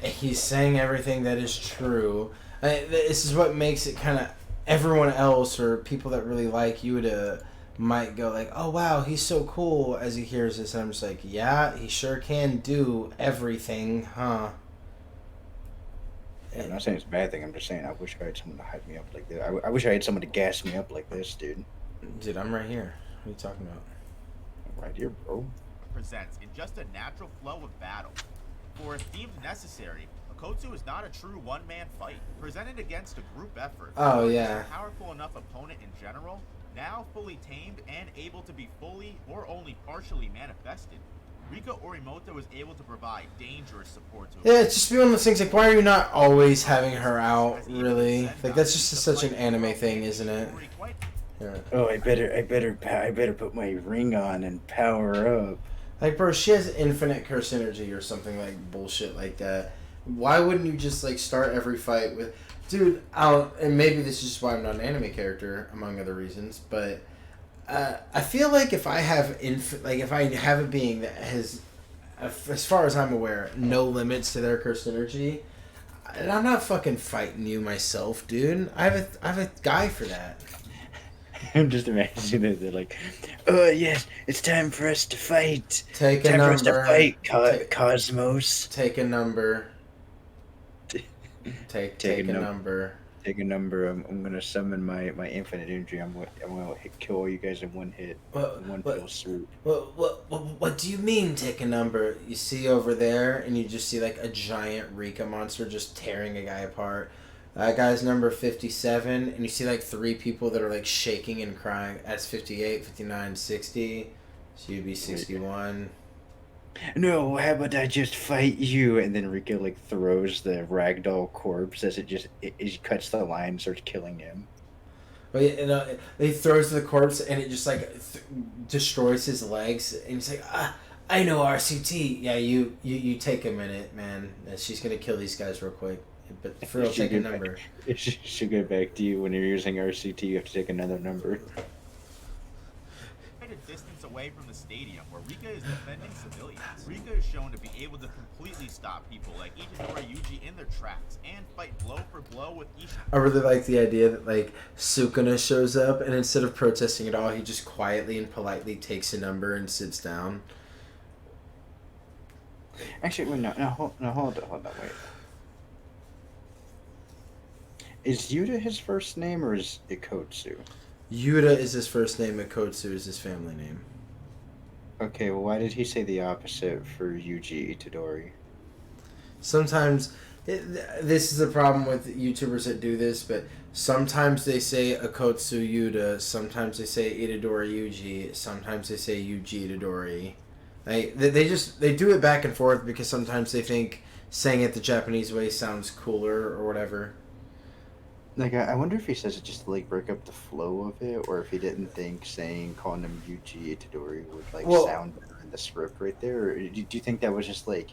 he's saying everything that is true. This is what makes it kind of everyone else or people that really like Yuta might go like, oh wow, he's so cool as he hears this. And I'm just like, yeah, he sure can do everything, huh? Yeah, I'm not saying it's a bad thing. I'm just saying I wish I had someone to hype me up like this. I wish I had someone to gas me up like this, dude. Dude, I'm right here. What are you talking about? Right here, bro. Presents in just a natural flow of battle. For if deemed necessary, Okkotsu is not a true one-man fight. Presented against a group effort, Oh, he is yeah. a powerful enough opponent in general, now fully tamed and able to be fully or only partially manifested. Rika Orimoto was able to provide dangerous support to Yeah, it's just be one of those things like, why are you not always having her out, really? Like, that's just such an anime thing, isn't it? Yeah. Oh, I better put my ring on and power up. Like, bro, she has infinite curse energy or something like bullshit like that. Why wouldn't you just, like, start every fight with... Dude, and maybe this is just why I'm not an anime character, among other reasons, but I feel like if I have if I have a being that has, as far as I'm aware, no limits to their curse energy, and I'm not fucking fighting you myself, dude. I have a guy for that. I'm just imagining that they're like, oh yes, it's time for us to fight. Take a Time for us to number. fight, Cosmos. Take a number. Take a number. Take a number. I'm gonna summon my infinite energy. I'm gonna kill you guys in one hit, one fell swoop. What do you mean take a number? You see over there, and you just see like a giant Rika monster just tearing a guy apart. That guy's number 57, and you see like 3 people that are like shaking and crying. That's 58, 59, 60. So you'd be 61. No, how about I just fight you? And then Rika like throws the ragdoll corpse as it cuts the line and starts killing him. But he throws the corpse, and it just like destroys his legs, and he's like, I know RCT. Yeah, you take a minute, man. She's gonna kill these guys real quick. But for real, take a number. She'll get back to you when you're using RCT. You have to take another number. Quite a distance away from the stadium where Rika is defending civilians. Rika is shown to be able to completely stop people like Itadori Yuji in their tracks and fight blow for blow with Ishii. I really like the idea that like Sukuna shows up, and instead of protesting at all, he just quietly and politely takes a number and sits down. Actually, wait, no, hold on, wait. Is Yuta his first name or is Okkotsu? Yuta is his first name, Okkotsu is his family name. Okay, well, why did he say the opposite for Yuji Itadori? Sometimes, this is the problem with YouTubers that do this, but sometimes they say Okkotsu Yuta, sometimes they say Itadori Yuji, sometimes they say Yuji Itadori. They do it back and forth because sometimes they think saying it the Japanese way sounds cooler or whatever. Like, I wonder if he says it just to, like, break up the flow of it, or if he didn't think calling him Yuji Itadori would, like, sound better in the script right there, or do you think that was just, like,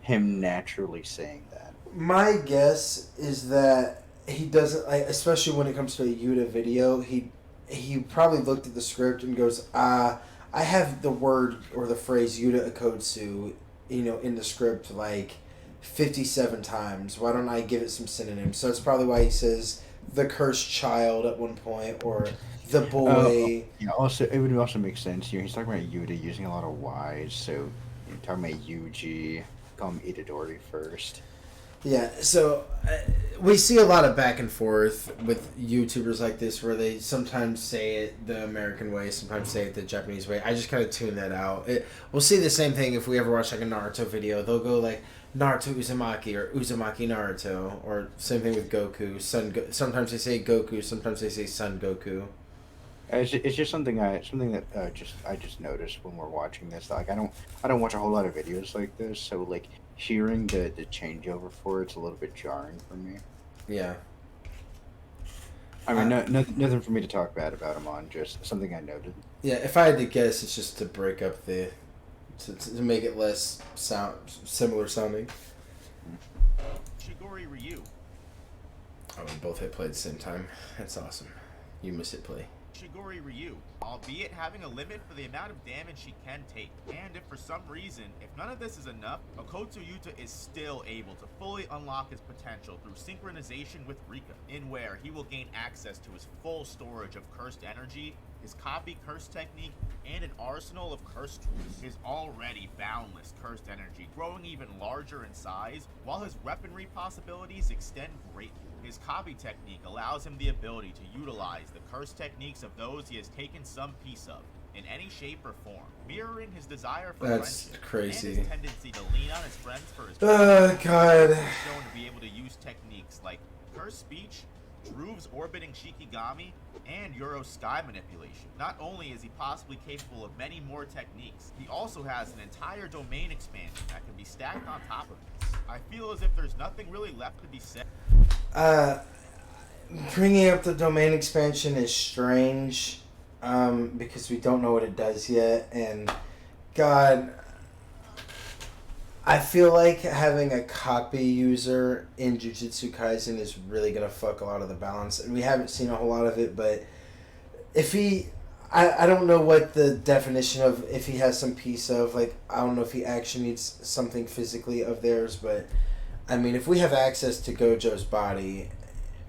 him naturally saying that? My guess is that he doesn't, like, especially when it comes to a Yuta video, he probably looked at the script and goes, I have the word or the phrase Yuta Okkotsu, in the script, like, 57 times. Why don't I give it some synonyms? So it's probably why he says the cursed child at one point, or the boy. Yeah, also, it would also make sense. He's talking about Yuta using a lot of Y's, so you're talking about Yuji, call him Itadori first. Yeah, so we see a lot of back and forth with YouTubers like this where they sometimes say it the American way, sometimes say it the Japanese way. I just kind of tune that out. We'll see the same thing if we ever watch like a Naruto video. They'll go like Naruto Uzumaki or Uzumaki Naruto, or same thing with Goku. Sometimes they say Goku, sometimes they say Son Goku. It's just something that I just noticed when we're watching this. Like I don't watch a whole lot of videos like this, so like hearing the changeover for it's a little bit jarring for me. Yeah. I mean, nothing for me to talk bad about him on. Just something I noted. Yeah, if I had to guess, it's just to break up to make it less similar sounding. Shigori Ryu. Oh, we both hit play at the same time. That's awesome. You missed hit play. Shigori Ryu, albeit having a limit for the amount of damage she can take. And if for some reason, if none of this is enough, Okkotsu Yuta is still able to fully unlock his potential through synchronization with Rika, in where he will gain access to his full storage of cursed energy, his copy curse technique, and an arsenal of curse tools. His already boundless cursed energy growing even larger in size, while his weaponry possibilities extend greatly. His copy technique allows him the ability to utilize the curse techniques of those he has taken some piece of, in any shape or form, mirroring his desire for friendship crazy. and his tendency to lean on his friends for his Oh, God. He's shown to be able to use techniques like curse speech, Drew's orbiting Shikigami, and Euro sky manipulation. Not only is he possibly capable of many more techniques, he also has an entire domain expansion that can be stacked on top of this. I feel as if there's nothing really left to be said. Bringing up the domain expansion is strange, because we don't know what it does yet, and God, I feel like having a copy user in Jujutsu Kaisen is really gonna fuck a lot of the balance, and we haven't seen a whole lot of it, but if he, I don't know what the definition of if he has some piece of, like, I don't know if he actually needs something physically of theirs, but I mean, if we have access to Gojo's body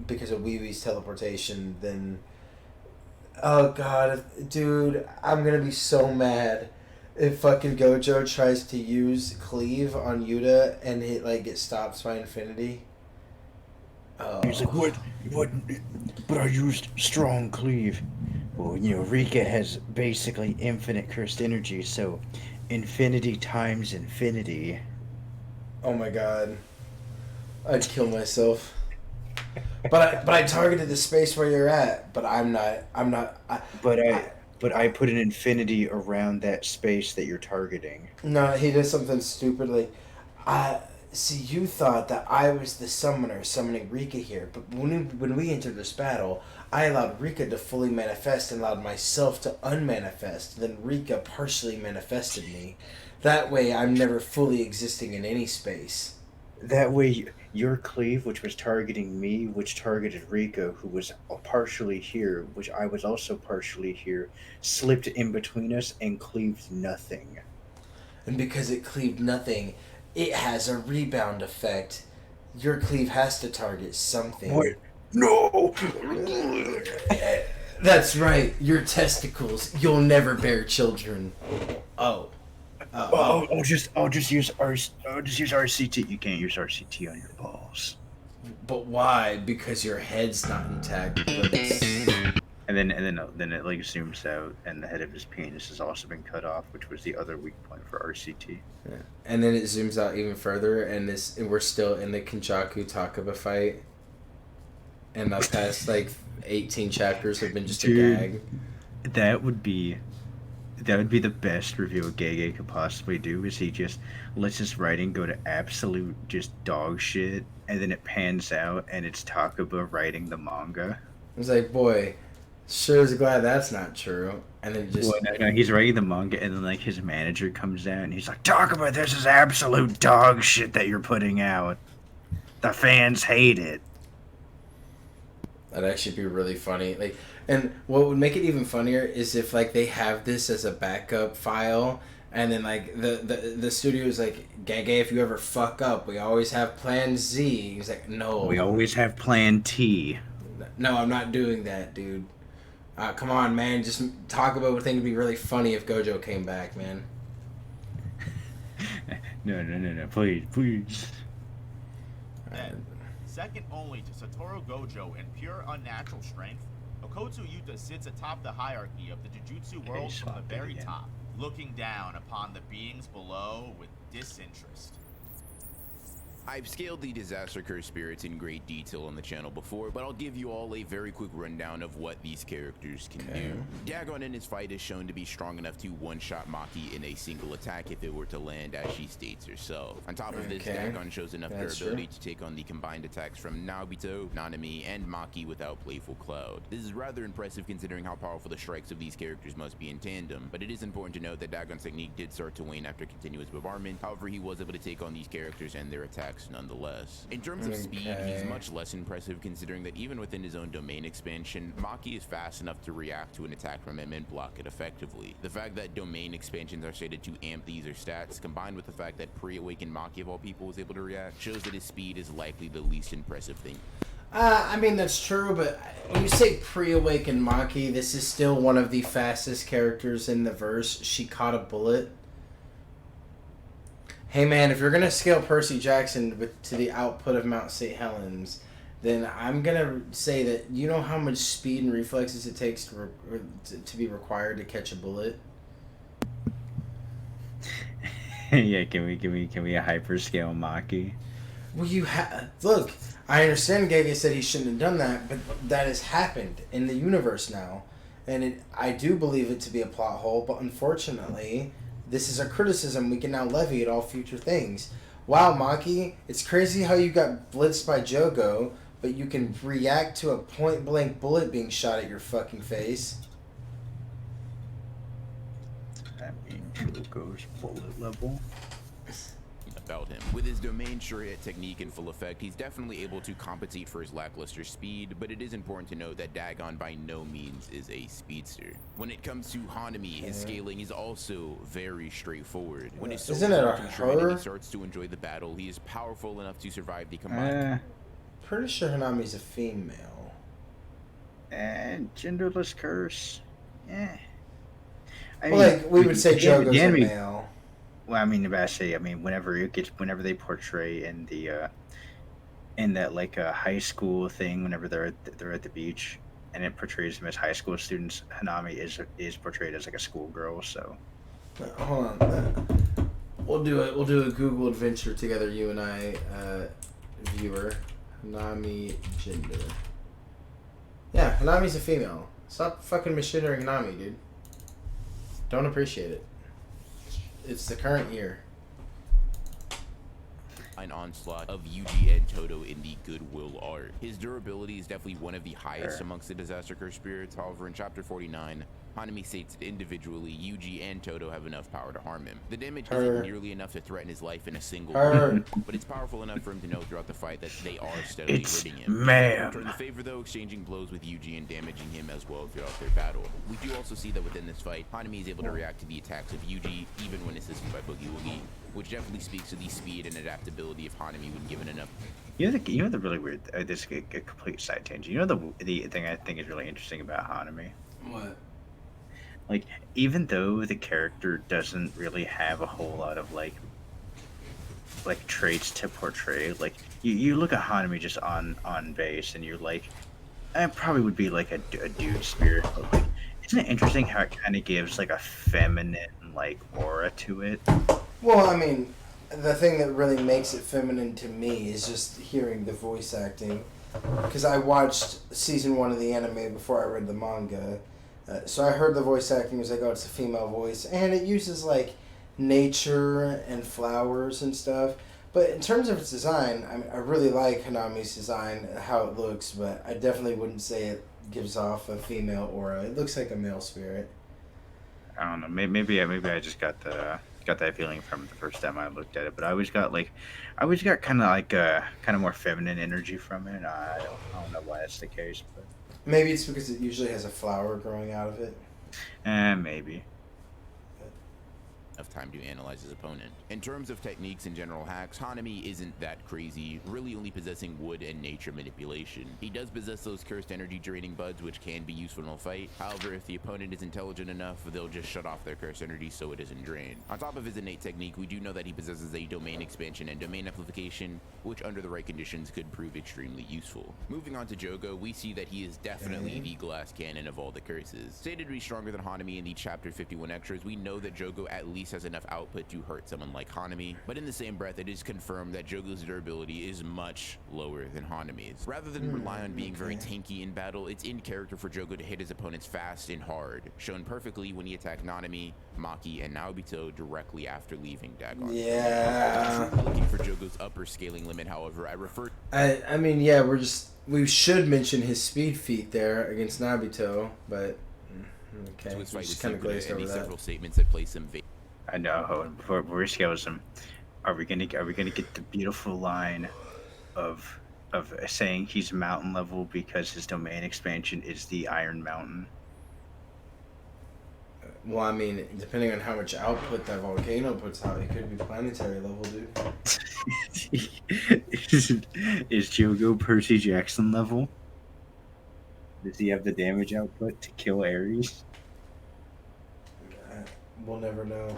because of Wee Wee's teleportation, then, oh God, dude, I'm gonna be so mad if fucking Gojo tries to use Cleave on Yuta and it like gets stopped by Infinity. Oh. He's like, what? But I used strong cleave. Well, you know, Rika has basically infinite cursed energy, so infinity times infinity. Oh my God, I'd kill myself. But I targeted the space where you're at. But I'm not. But I put an infinity around that space that you're targeting. No, he did something stupid. Like, see, you thought that I was the summoner summoning Rika here, but when we entered this battle, I allowed Rika to fully manifest and allowed myself to unmanifest. Then Rika partially manifested me. That way, I'm never fully existing in any space. That way, your cleave, which was targeting me, which targeted Rika, who was partially here, which I was also partially here, slipped in between us and cleaved nothing. And because it cleaved nothing, it has a rebound effect. Your cleave has to target something. What? No! That's right. Your testicles. You'll never bear children. Oh. I'll just use RCT. You can't use RCT on your balls. But why? Because your head's not intact. And then it like zooms out, and the head of his penis has also been cut off, which was the other weak point for RCT. Yeah. And then it zooms out even further, and we're still in the Kenjaku Takaba fight. And the past like 18 chapters have been just a gag. That would be the best review a Gege could possibly do, is he just lets his writing go to absolute just dog shit, and then it pans out and it's Takaba writing the manga. It's like, boy, sure is glad that's not true. And then just no, he's writing the manga, and then like his manager comes out and he's like, Takaba, this is absolute dog shit that you're putting out. The fans hate it. That'd actually be really funny. Like, and what would make it even funnier is if like they have this as a backup file, and then like the studio is like, Gege, if you ever fuck up, we always have Plan Z. He's like, no, we always have Plan T. No, I'm not doing that, dude. Come on, man. Just talk about what I think would be really funny if Gojo came back, man. No, please. Then, second only to Satoru Gojo in pure unnatural strength, Okkotsu Yuta sits atop the hierarchy of the Jujutsu world from the very top, looking down upon the beings below with disinterest. I've scaled the Disaster Curse spirits in great detail on the channel before, but I'll give you all a very quick rundown of what these characters can do. Dagon in his fight is shown to be strong enough to one-shot Maki in a single attack if it were to land, as she states herself. On top of this, Dagon shows enough durability to take on the combined attacks from Naobito, Nanami, and Maki without Playful Cloud. This is rather impressive considering how powerful the strikes of these characters must be in tandem, but it is important to note that Dagon's technique did start to wane after continuous bombardment. However, he was able to take on these characters and their attacks nonetheless. In terms of speed, he's much less impressive considering that even within his own domain expansion, Maki is fast enough to react to an attack from him and block it effectively. The fact that domain expansions are stated to amp these or stats, combined with the fact that pre-awakened Maki of all people was able to react, shows that his speed is likely the least impressive thing. I mean, that's true, but when you say pre-awakened Maki, this is still one of the fastest characters in the verse. She caught a bullet. Hey man, if you're going to scale Percy Jackson to the output of Mount St. Helens, then I'm going to say that you know how much speed and reflexes it takes to be required to catch a bullet? Yeah, can we a hyperscale Maki? Well, look, I understand Gege said he shouldn't have done that, but that has happened in the universe now. And I do believe it to be a plot hole, but unfortunately, this is a criticism we can now levy at all future things. Wow, Maki, it's crazy how you got blitzed by Jogo, but you can react to a point-blank bullet being shot at your fucking face. That means Jogo's bullet level. About him. With his domain sure hit technique in full effect, he's definitely able to compensate for his lackluster speed, but it is important to note that Dagon by no means is a speedster. When it comes to Hanami, his scaling is also very straightforward. When his soul he starts to enjoy the battle, he is powerful enough to survive the combined. Pretty sure Hanami's a female. And genderless curse. Yeah. I mean, like we would say Jogo's a male. Well, I mean, whenever they portray in the in that like a high school thing, whenever they're at the beach, and it portrays them as high school students, Hanami is portrayed as like a schoolgirl. So, hold on, we'll do a Google adventure together, you and I, viewer. Hanami gender. Yeah, Hanami's a female. Stop fucking misgendering Hanami, dude. Don't appreciate it. It's the current year. An onslaught of Yuji and Todo in the Goodwill art. His durability is definitely one of the highest amongst the Disaster Curse spirits. However, in chapter 49, Hanami states that individually, Yuji and Todo have enough power to harm him. The damage isn't nearly enough to threaten his life in a single hit, but it's powerful enough for him to know throughout the fight that they are steadily hitting him. Return the favor though, exchanging blows with Yuji and damaging him as well throughout their battle. We do also see that within this fight, Hanami is able to react to the attacks of Yuji, even when assisted by Boogie Woogie, which definitely speaks to the speed and adaptability of Hanami when given enough. You know the really weird. This is a complete side tangent. You know the thing I think is really interesting about Hanami. What? Like, even though the character doesn't really have a whole lot of like traits to portray, like you look at Hanami just on base, and you're like, I probably would be like a dude spirit. But like, isn't it interesting how it kind of gives like a feminine like aura to it? Well, I mean, the thing that really makes it feminine to me is just hearing the voice acting, because I watched season 1 of the anime before I read the manga. So I heard the voice acting, was like, oh, it's a female voice, and it uses like nature and flowers and stuff. But in terms of its design, I really like Hanami's design, how it looks, but I definitely wouldn't say it gives off a female aura. It looks like a male spirit. I don't know. Maybe I just got that feeling from the first time I looked at it, but I always got kind of more feminine energy from it. I don't know why that's the case, but. Maybe it's because it usually has a flower growing out of it. Maybe. Enough time to analyze his opponent. In terms of techniques and general hacks, Hanami isn't that crazy, really only possessing wood and nature manipulation. He does possess those cursed energy draining buds, which can be useful in a fight. However, if the opponent is intelligent enough, they'll just shut off their cursed energy so it isn't drained. On top of his innate technique, we do know that he possesses a domain expansion and domain amplification, which under the right conditions could prove extremely useful. Moving on to Jogo, we see that he is definitely the glass cannon of all the curses. Stated to be stronger than Hanami in the chapter 51 extras, we know that Jogo at least least has enough output to hurt someone like Hanami. But in the same breath, it is confirmed that Jogo's durability is much lower than Hanami's. Rather than rely on being very tanky in battle, it's in character for Jogo to hit his opponents fast and hard, shown perfectly when he attacked Nanami, Maki, and Naobito directly after leaving Dagon. Yeah. Looking for Jogo's upper scaling limit, however, I mean, yeah, we should mention his speed feat there against Nabito, but okay, to his fight just with kind of glazed Sukuna and over the that. several statements that place him I know. Before we scales him, are we gonna get the beautiful line of saying he's mountain level because his domain expansion is the Iron Mountain? Well, I mean, depending on how much output that volcano puts out, it could be planetary level, dude. Is Jogo Percy Jackson level? Does he have the damage output to kill Ares? We'll never know.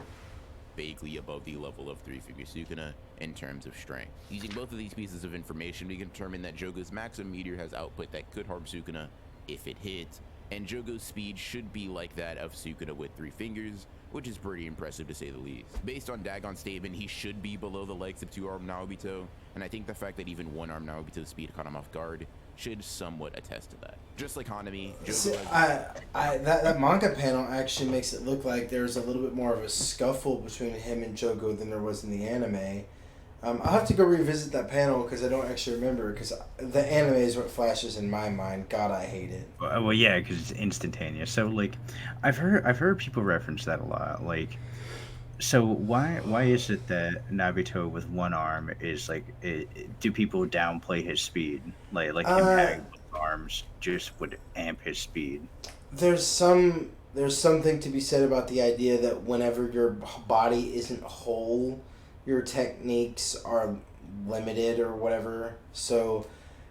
vaguely above the level of three-figure Sukuna in terms of strength. Using both of these pieces of information, we can determine that Jogo's maximum meteor has output that could harm Sukuna if it hits, and Jogo's speed should be like that of Sukuna with 3 fingers, which is pretty impressive to say the least. Based on Dagon's statement, he should be below the likes of 2-armed Naobito, and I think the fact that even 1-armed Naobito's speed caught him off guard should somewhat attest to that. Just like Hanami, Jogo that manga panel actually makes it look like there's a little bit more of a scuffle between him and Jogo than there was in the anime. I'll have to go revisit that panel because I don't actually remember, because the anime is what flashes in my mind. God, I hate it. Well, yeah, because it's instantaneous. So, like, I've heard people reference that a lot. Like, so why is it that Nabito with 1 arm is like? Do people downplay his speed? Like Impact with arms just would amp his speed. There's something to be said about the idea that whenever your body isn't whole, your techniques are limited or whatever. So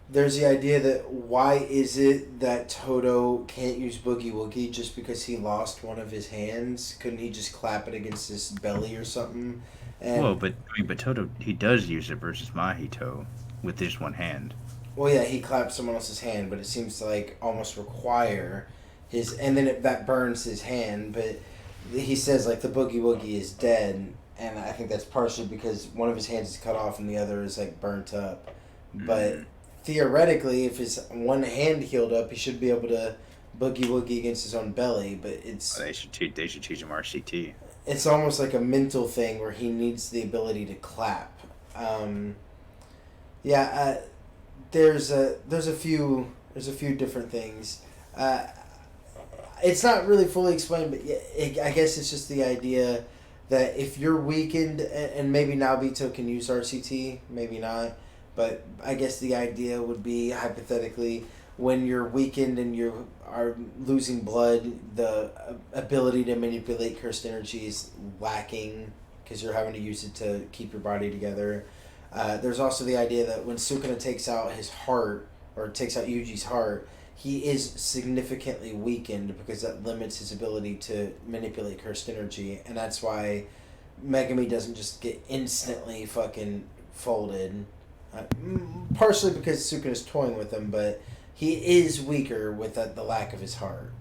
there's the idea that why is it that Todo can't use Boogie Woogie just because he lost one of his hands? Couldn't he just clap it against his belly or something? And, well, but Todo, he does use it versus Mahito with just 1 hand. Well, yeah, he claps someone else's hand, but it seems to like almost require his, and then that burns his hand. But he says like the Boogie Woogie is dead. And I think that's partially because one of his hands is cut off and the other is like burnt up. But theoretically, if his 1 hand healed up, he should be able to boogie woogie against his own belly. But it's They should teach him RCT. It's almost like a mental thing where he needs the ability to clap. There's a few different things. It's not really fully explained, but I guess it's just the idea that if you're weakened, and maybe Naobito can use RCT, maybe not, but I guess the idea would be, hypothetically, when you're weakened and you are losing blood, the ability to manipulate cursed energy is lacking because you're having to use it to keep your body together. There's also the idea that when Sukuna takes out his heart, or takes out Yuji's heart, he is significantly weakened because that limits his ability to manipulate cursed energy, and that's why Megami doesn't just get instantly fucking folded. Partially because Sukuna's toying with him, but he is weaker with the lack of his heart.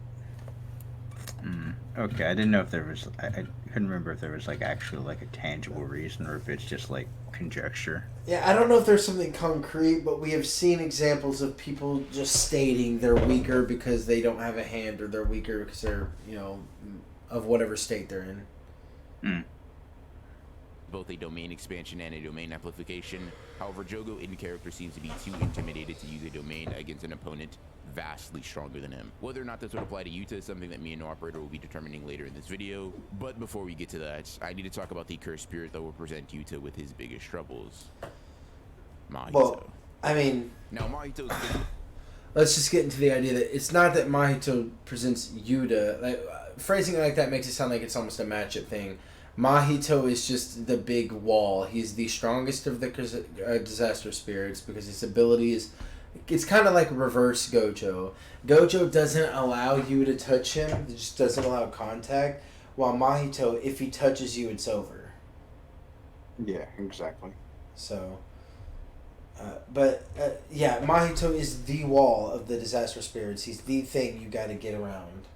Okay, I didn't know if there was. I couldn't remember if there was like actually like a tangible reason, or if it's just like conjecture. Yeah, I don't know if there's something concrete, but we have seen examples of people just stating they're weaker because they don't have a hand, or they're weaker because they're, of whatever state they're in. Both a domain expansion and a domain amplification. However, Jogo in character seems to be too intimidated to use a domain against an opponent vastly stronger than him. Whether or not this would apply to Yuta is something that me and No Operator will be determining later in this video. But before we get to that, I need to talk about the cursed spirit that will present Yuta with his biggest troubles. Mahito. Well, I mean, now Mahito's let's just get into the idea that it's not that Mahito presents Yuta. Like, phrasing it like that makes it sound like it's almost a matchup thing. Mahito is just the big wall. He's the strongest of the disaster spirits because his ability is... It's kind of like reverse Gojo. Gojo doesn't allow you to touch him. It just doesn't allow contact. While Mahito, if he touches you, it's over. Yeah, exactly. So... Mahito is the wall of the disaster spirits. He's the thing you got to get around.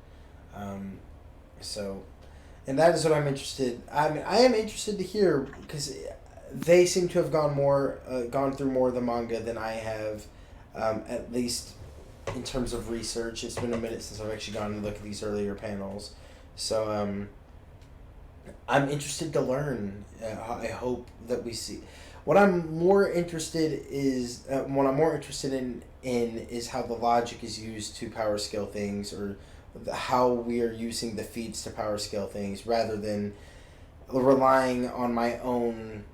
And that is what I'm interested. I mean, I am interested to hear because they seem to have gone through more of the manga than I have, at least in terms of research. It's been a minute since I've actually gone and looked at these earlier panels, so I'm interested to learn. I hope that we see. What I'm more interested in is how the logic is used to power scale things, or how we are using the feats to power scale things, rather than relying on my own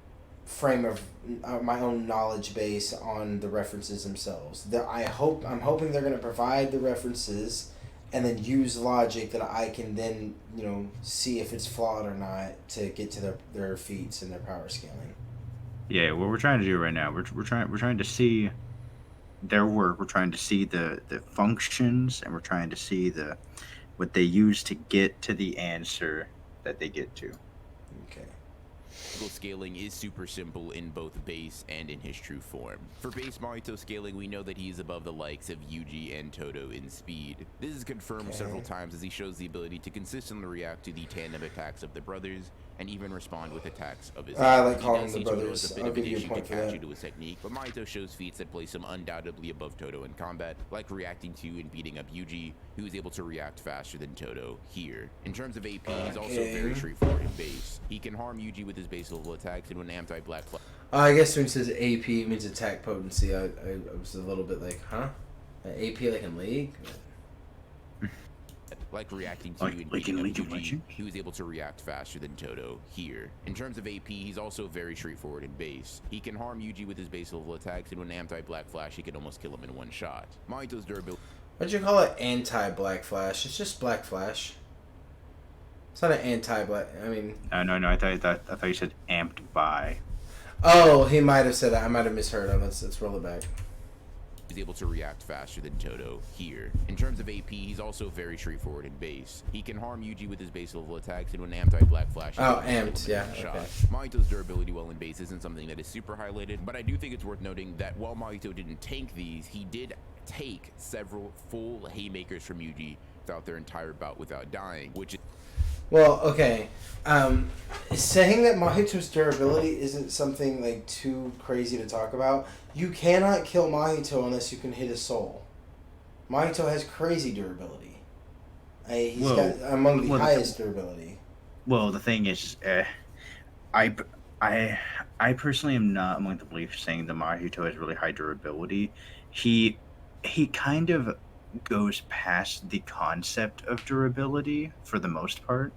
my own knowledge base on the references themselves. I'm hoping they're going to provide the references and then use logic that I can then, see if it's flawed or not to get to their feats and their power scaling. Yeah, what we're trying to do right now, we're trying to see their work. We're trying to see the functions, and we're trying to see what they use to get to the answer that they get to. Okay. Scaling is super simple in both base and in his true form. For base Mahito scaling, we know that he is above the likes of Yuji and Todo in speed. This is confirmed several times as he shows the ability to consistently react to the tandem attacks of the brothers, and even respond with attacks of his own. I like calling the brothers. I'll give you a point for that. To his technique, but Mahito shows feats that place him undoubtedly above Todo in combat, like reacting to and beating up Yuji, who is able to react faster than Todo here. In terms of AP, he's also very straightforward in base. He can harm Yuji with his base level attacks, and when anti-black flag. I guess when it says AP, it means attack potency. I was a little bit like, huh? AP like in League? Like reacting to and beating up Yuji, he was able to react faster than Todo here. In terms of AP, he's also very straightforward in base. He can harm Yuji with his base level attacks, and when anti-Black Flash, he can almost kill him in one shot. Mahito's durability... What'd you call it anti-Black Flash? It's just Black Flash. It's not an anti-Black... I mean... No, I thought you said amped by. Oh, he might have said that. I might have misheard him. Let's roll it back. He's able to react faster than Todo here. In terms of AP, he's also very straightforward in base. He can harm Yuji with his base level attacks, and when anti-Black Flash... Oh, amped, yeah, okay. Mahito's durability while in base isn't something that is super highlighted, but I do think it's worth noting that while Mahito didn't tank these, he did take several full haymakers from Yuji throughout their entire bout without dying, which is... Well, okay. Saying that Mahito's durability isn't something like too crazy to talk about. You cannot kill Mahito unless you can hit his soul. Mahito has crazy durability. He's got among the highest durability. Well, the thing is, I personally am not among the belief saying that Mahito has really high durability. He kind of goes past the concept of durability for the most part.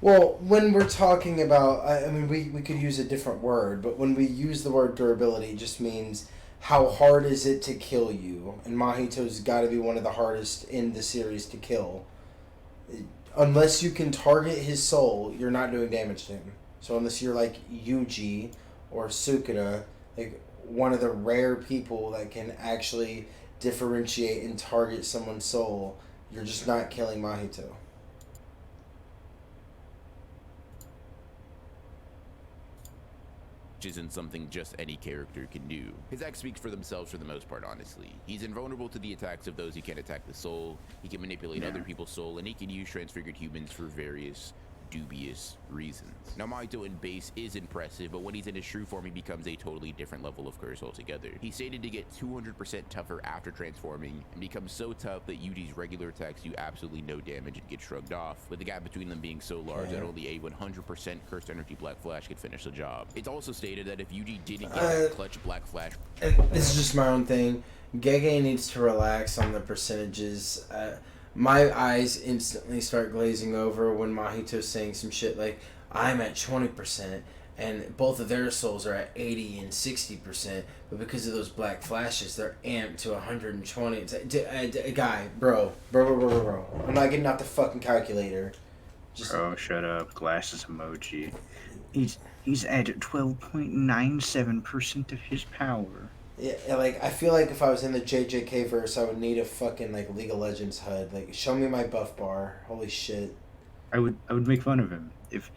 Well, when we're talking about, I mean, we could use a different word, but when we use the word durability, it just means how hard is it to kill you, and Mahito's got to be one of the hardest in the series to kill. Unless you can target his soul, you're not doing damage to him. So unless you're like Yuji or Sukuna, like one of the rare people that can actually differentiate and target someone's soul, you're just not killing Mahito. Which isn't something just any character can do. His acts speak for themselves for the most part, honestly. He's invulnerable to the attacks of those who can't attack the soul, he can manipulate other people's soul, and he can use transfigured humans for various dubious reasons. Now, Mahito in base is impressive, but when he's in his true form, he becomes a totally different level of curse altogether. He's stated to get 200% tougher after transforming, and becomes so tough that Yuji's regular attacks do absolutely no damage and get shrugged off, with the gap between them being so large that only a 100% cursed energy Black Flash could finish the job. It's also stated that if Yuji didn't get that clutch Black Flash... And this is just my own thing. Gege needs to relax on the percentages. My eyes instantly start glazing over when Mahito's saying some shit like, I'm at 20%, and both of their souls are at 80 and 60%, but because of those Black Flashes, they're amped to 120. It's like, guy, bro. I'm not getting out the fucking calculator. Bro, shut up. Glasses emoji. He's at 12.97% of his power. Yeah, like, I feel like if I was in the JJK verse, I would need a fucking, like, League of Legends HUD. Like, show me my buff bar. Holy shit. I would make fun of him. If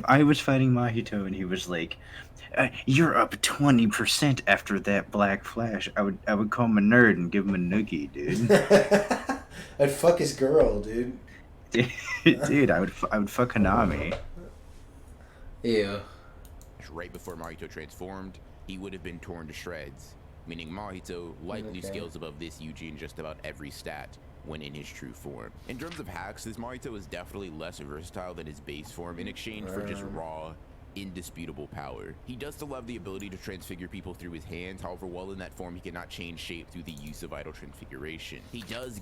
I was fighting Mahito and he was like, you're up 20% after that Black Flash, I would call him a nerd and give him a noogie, dude. I'd fuck his girl, dude. Dude, I would fuck Hanami. Yeah. Right before Mahito transformed, he would have been torn to shreds, meaning Mahito likely scales above this Yuji in just about every stat when in his true form. In terms of hacks, this Mahito is definitely less versatile than his base form in exchange for just raw, indisputable power. He does still have the ability to transfigure people through his hands, however while in that form he cannot change shape through the use of idle transfiguration. He does...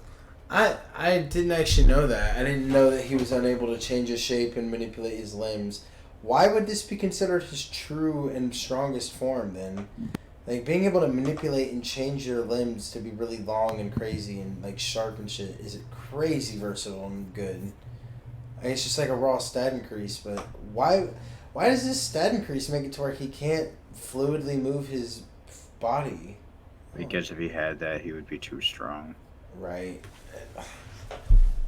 I didn't actually know that. I didn't know that he was unable to change his shape and manipulate his limbs. Why would this be considered his true and strongest form then? Like, being able to manipulate and change your limbs to be really long and crazy and, like, sharp and shit is crazy versatile and good. I mean, it's just like a raw stat increase, but why does this stat increase make it to where he can't fluidly move his body? Because if he had that, he would be too strong. Right.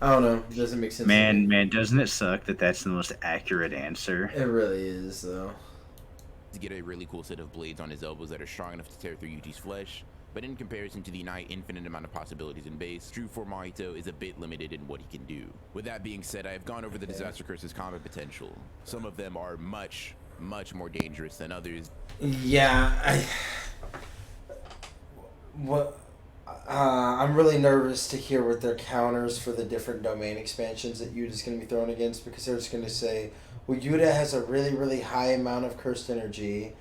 I don't know. It doesn't make sense. Man, doesn't it suck that that's the most accurate answer? It really is, though. To get a really cool set of blades on his elbows that are strong enough to tear through Yuji's flesh, but in comparison to the nigh infinite amount of possibilities in base, true form Mahito is a bit limited in what he can do. With that being said, I have gone over the Disaster Curse's combat potential. Some of them are much, much more dangerous than others. Yeah, I'm really nervous to hear what their counters for the different domain expansions that Yuta's going to be thrown against, because they're just going to say, well, Yuta has a really, really high amount of cursed energy,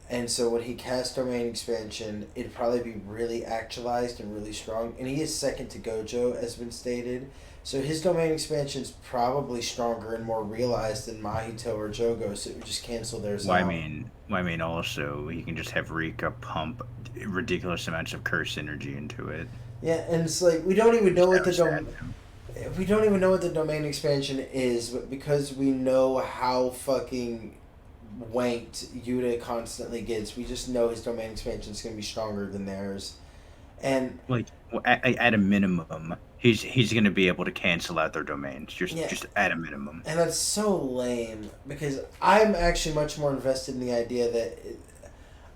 and so when he casts domain expansion, it'd probably be really actualized and really strong, and he is second to Gojo, as been stated, so his domain expansion's probably stronger and more realized than Mahito or Jogo, so it would just cancel theirs out. I mean, also, he can just have Rika pump ridiculous amounts of curse energy into it. Yeah, and it's like, we don't even know what the domain expansion is, but because we know how fucking wanked Yuta constantly gets, we just know his domain expansion is going to be stronger than theirs. And like, at a minimum, he's going to be able to cancel out their domains, just at a minimum. And that's so lame, because I'm actually much more invested in the idea that,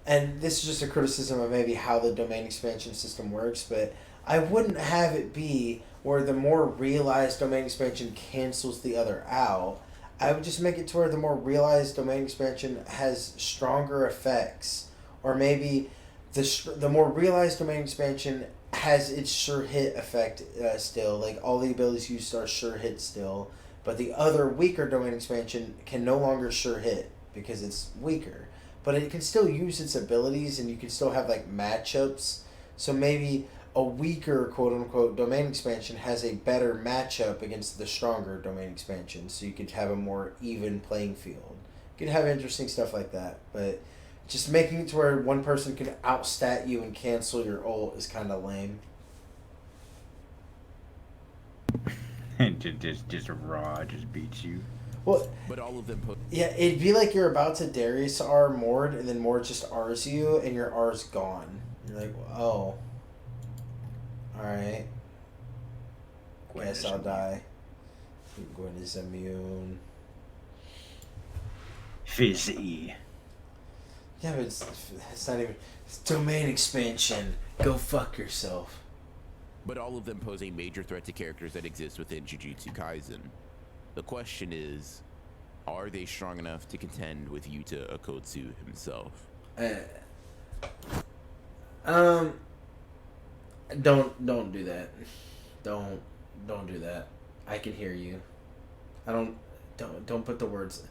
and this is just a criticism of maybe how the domain expansion system works, but I wouldn't have it be where the more realized domain expansion cancels the other out. I would just make it to where the more realized domain expansion has stronger effects, or maybe the more realized domain expansion has its sure hit effect still, like all the abilities used are sure hit still, but the other weaker domain expansion can no longer sure hit because it's weaker, but it can still use its abilities, and you can still have like matchups. So maybe a weaker quote-unquote domain expansion has a better matchup against the stronger domain expansion, so you could have a more even playing field. You could have interesting stuff like that, but just making it to where one person can outstat you and cancel your ult is kind of lame. just raw, just beats you. Well, but all of them yeah, it'd be like you're about to Darius R Mord, and then Mord just R's you, and your R's gone. You're like, oh. Alright. Guess I'll die. Gwen is immune. Fizzy. Yeah, but it's not even... It's domain expansion. Go fuck yourself. But all of them pose a major threat to characters that exist within Jujutsu Kaisen. The question is, are they strong enough to contend with Yuta Okkotsu himself? Don't do that. Don't do that. I can hear you. Don't put the words.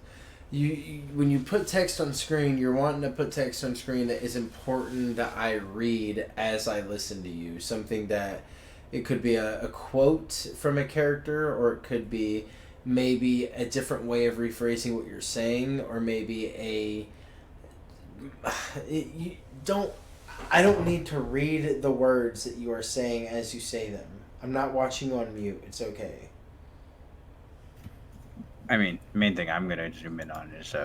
You when you put text on screen, you're wanting to put text on screen that is important that I read as I listen to you. Something that it could be a quote from a character, or it could be maybe a different way of rephrasing what you're saying, or maybe I don't need to read the words that you are saying as you say them. I'm not watching you on mute. It's okay. I mean, main thing I'm gonna zoom in on is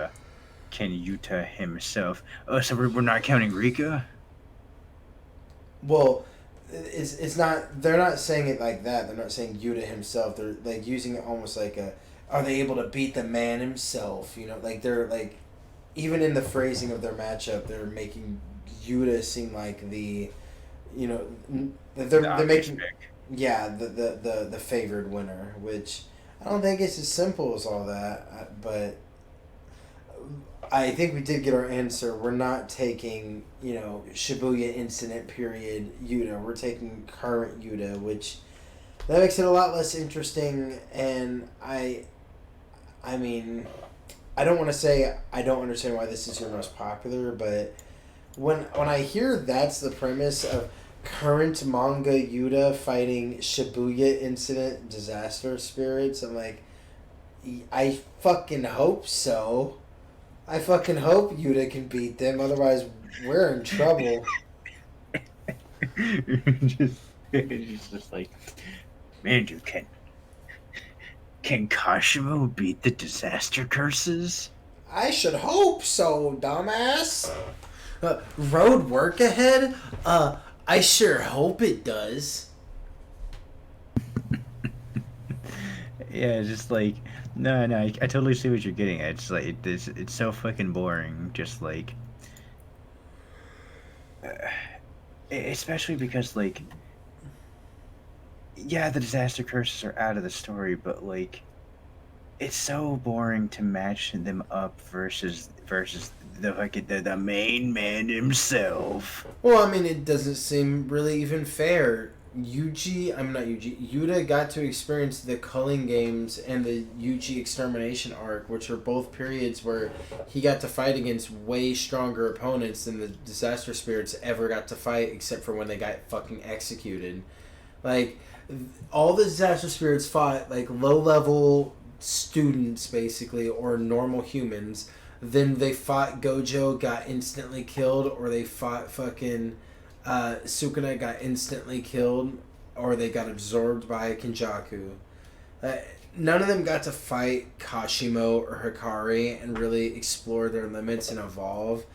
can Yuta himself. Oh, so we're not counting Rika? Well, it's not. They're not saying it like that. They're not saying Yuta himself. They're like using it almost like are they able to beat the man himself? You know, like they're like, even in the phrasing of their matchup, they're making Yuta seem like the, you know, they're making, yeah, the favored winner, which I don't think it's as simple as all that, but I think we did get our answer. We're not taking, Shibuya incident period Yuta. We're taking current Yuta, which that makes it a lot less interesting. And I mean, I don't want to say I don't understand why this is your most popular, but when I hear that's the premise of current manga Yuta fighting Shibuya incident disaster spirits, I'm like, I fucking hope so. I fucking hope Yuta can beat them, otherwise we're in trouble. It's just like, man, dude, can Kashimo beat the disaster curses? I should hope so, dumbass. Road work ahead? I sure hope it does. Yeah, just like, no, I totally see what you're getting at. It's like, it's so fucking boring. Just like, especially because, like, yeah, the disaster curses are out of the story, but like, it's so boring to match them up versus the main man himself. Well, I mean, it doesn't seem really even fair. Yuta got to experience the Culling Games and the Yuji Extermination arc, which are both periods where he got to fight against way stronger opponents than the Disaster Spirits ever got to fight, except for when they got fucking executed. Like, all the Disaster Spirits fought, like, low-level students, basically, or normal humans. Then they fought Gojo, got instantly killed, or they fought fucking Sukuna, got instantly killed, or they got absorbed by Kenjaku. None of them got to fight Kashimo or Hikari and really explore their limits and evolve.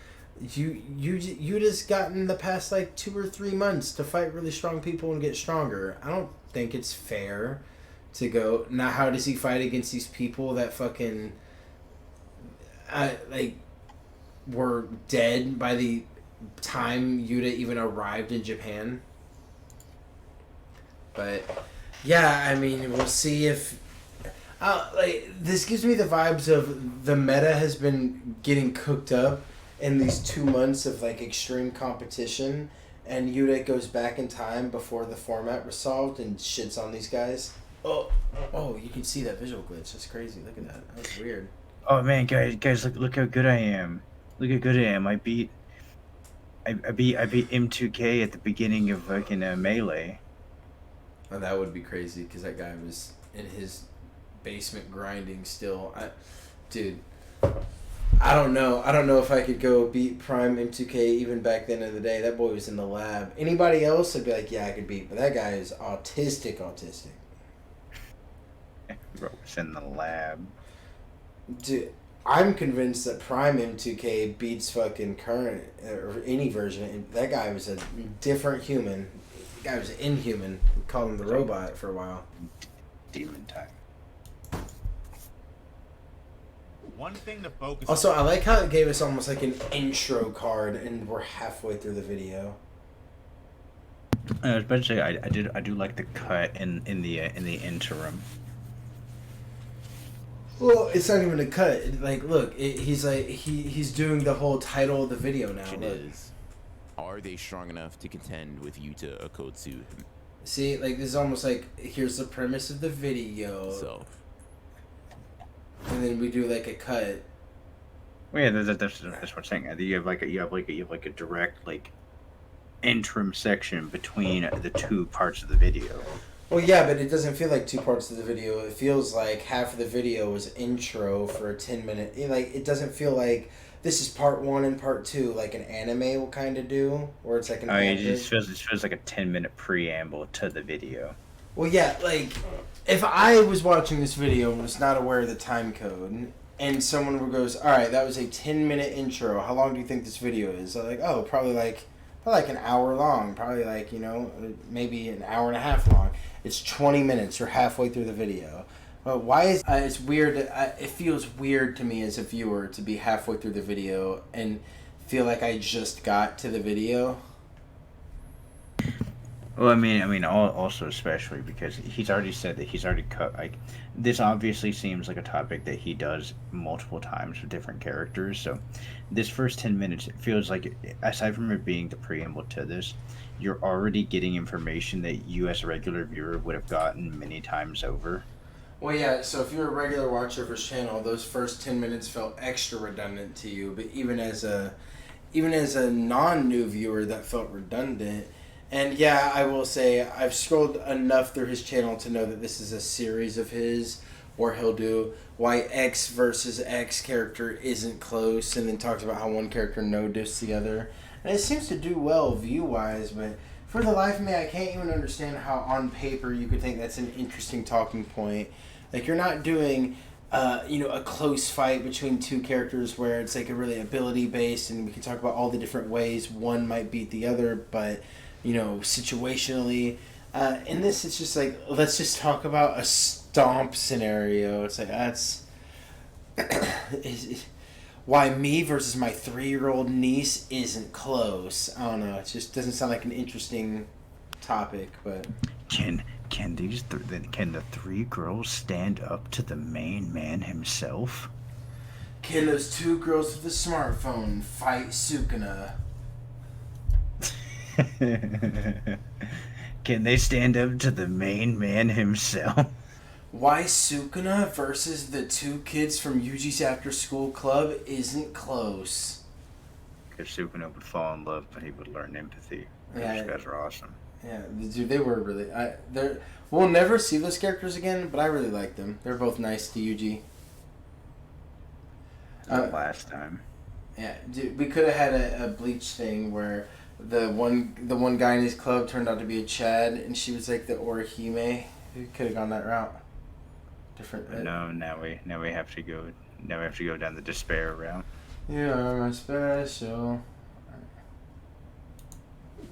You just gotten the past like 2 or 3 months to fight really strong people and get stronger. I don't think it's fair to go. Now, how does he fight against these people that fucking were dead by the time Yuta even arrived in Japan? But yeah, I mean, we'll see if this gives me the vibes of the meta has been getting cooked up in these 2 months of like extreme competition, and Yuta goes back in time before the format was solved and shits on these guys. Oh, you can see that visual glitch. That's crazy. Look at that. That was weird. Oh man, guys, look how good I am. Look how good I am. I beat M2K at the beginning of fucking Melee. Oh, that would be crazy because that guy was in his basement grinding still. Dude, I don't know. I don't know if I could go beat Prime M2K even back then in the day. That boy was in the lab. Anybody else, I'd be like, yeah, I could beat. But that guy is autistic. Bro was in the lab. Dude, I'm convinced that Prime M2K beats fucking current or any version. That guy was a different human. The guy was inhuman. We called him the robot for a while. Demon time. One thing to focus Also, I like how it gave us almost like an intro card, and we're halfway through the video. Especially, I do like the cut in the interim. Well, it's not even a cut. Like, look, he's like he's doing the whole title of the video now. Question is, are they strong enough to contend with Yuta Okkotsu? See, like this is almost like here's the premise of the video, So, and then we do like a cut. Well, yeah, that's what I'm saying. You have like a direct like interim section between the 2 parts of the video. Well, yeah, but it doesn't feel like 2 parts of the video. It feels like half of the video was intro for a 10-minute. Like, it doesn't feel like this is part 1 and part 2, like an anime will kind of do, where it's like an. It just feels like a 10-minute preamble to the video. Well, yeah, like if I was watching this video and was not aware of the time code, and someone goes, "All right, that was a 10-minute intro. How long do you think this video is?" I'm like, "Oh, probably like an hour long. Probably like maybe an hour and a half long." It's 20 minutes. You're halfway through the video. But why is it's weird? It feels weird to me as a viewer to be halfway through the video and feel like I just got to the video. Well, also especially because he's already said that he's already cut. Like, this obviously seems like a topic that he does multiple times with different characters. So, this first 10 minutes, it feels like, aside from it being the preamble to this, you're already getting information that you, as a regular viewer, would have gotten many times over. Well, yeah, so if you're a regular watcher of his channel, those first 10 minutes felt extra redundant to you. But even as a non-new viewer, that felt redundant. And yeah, I will say, I've scrolled enough through his channel to know that this is a series of his, where he'll do why X versus X character isn't close, and then talks about how one character no-dissed the other. And it seems to do well view-wise, but for the life of me, I can't even understand how on paper you could think that's an interesting talking point. Like, you're not doing, a close fight between two characters where it's like a really ability-based, and we can talk about all the different ways one might beat the other, but situationally. In this, it's just like, let's just talk about a stomp scenario. It's like, that's... why me versus my 3-year-old niece isn't close. I don't know. It just doesn't sound like an interesting topic, but... Can the 3 girls stand up to the main man himself? Can those 2 girls with a smartphone fight Sukuna? Can they stand up to the main man himself? Why Sukuna versus the 2 kids from Yuji's After School Club isn't close? Because Sukuna would fall in love, but he would learn empathy. Yeah, Those guys are awesome. Yeah, dude, they were really... we'll never see those characters again, but I really like them. They're both nice to Yuji. Last time. Yeah, dude, we could have had a Bleach thing where the one guy in his club turned out to be a Chad, and she was like the Orihime. We could have gone that route. Different. No, now we have to go down the despair route. You are my special.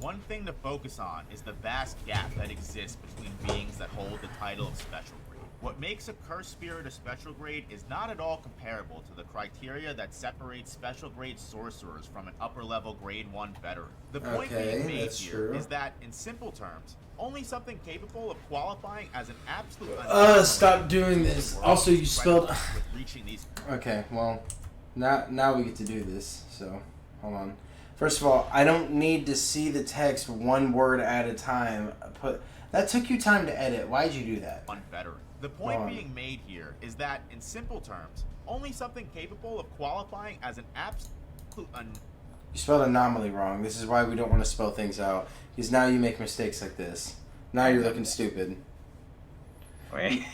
One thing to focus on is the vast gap that exists between beings that hold the title of special grade. What makes a cursed spirit a special grade is not at all comparable to the criteria that separates special grade sorcerers from an upper level grade 1 veteran. The point being made here is that, in simple terms, only something capable of qualifying as an absolute stop doing this. Also, you spelled... with reaching these... Okay, well, now we get to do this, so hold on. First of all, I don't need to see the text one word at a time. That took you time to edit. Why'd you do that? One veteran. The point being made here is that, in simple terms, only something capable of qualifying as an absolute... You spelled anomaly wrong. This is why we don't want to spell things out. Because now you make mistakes like this. Now you're looking stupid. Wait.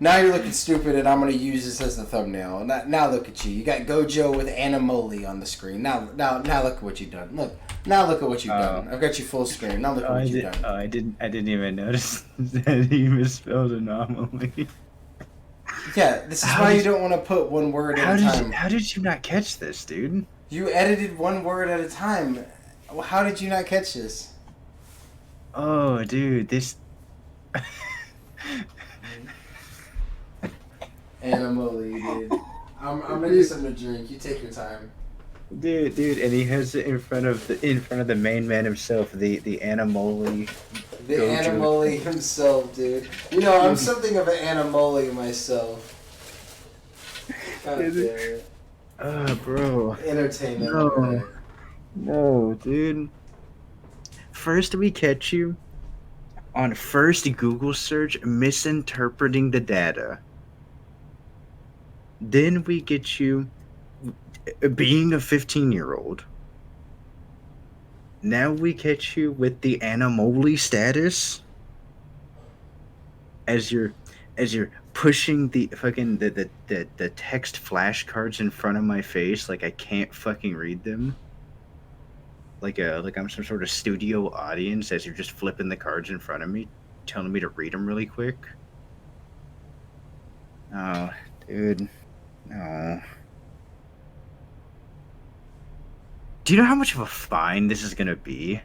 Now you're looking stupid, and I'm going to use this as the thumbnail. Now look at you. You got Gojo with Animoli on the screen. Now look at what you've done. Look at what you've done. I've got you full screen. Now look at what you've done. Oh, I didn't even notice that he misspelled anomaly. Yeah, this is why you don't want to put one word at a time. How did you not catch this, dude? You edited one word at a time. How did you not catch this? Oh, dude, this... Animally, dude. I'm gonna get something to drink. You take your time. Dude, and he has it in front of the main man himself, the Animoli. The Animoli himself, dude. I'm something of an Animoli myself. God damn it. Bro. Entertainment. No, dude. First we catch you on first Google search misinterpreting the data. Then we get you being a 15-year-old. Now we catch you with the Animoli status as you're pushing the fucking the text flashcards in front of my face like I can't fucking read them. Like I'm some sort of studio audience as you're just flipping the cards in front of me, telling me to read them really quick. Oh, dude. No. Do you know how much of a fine this is gonna be?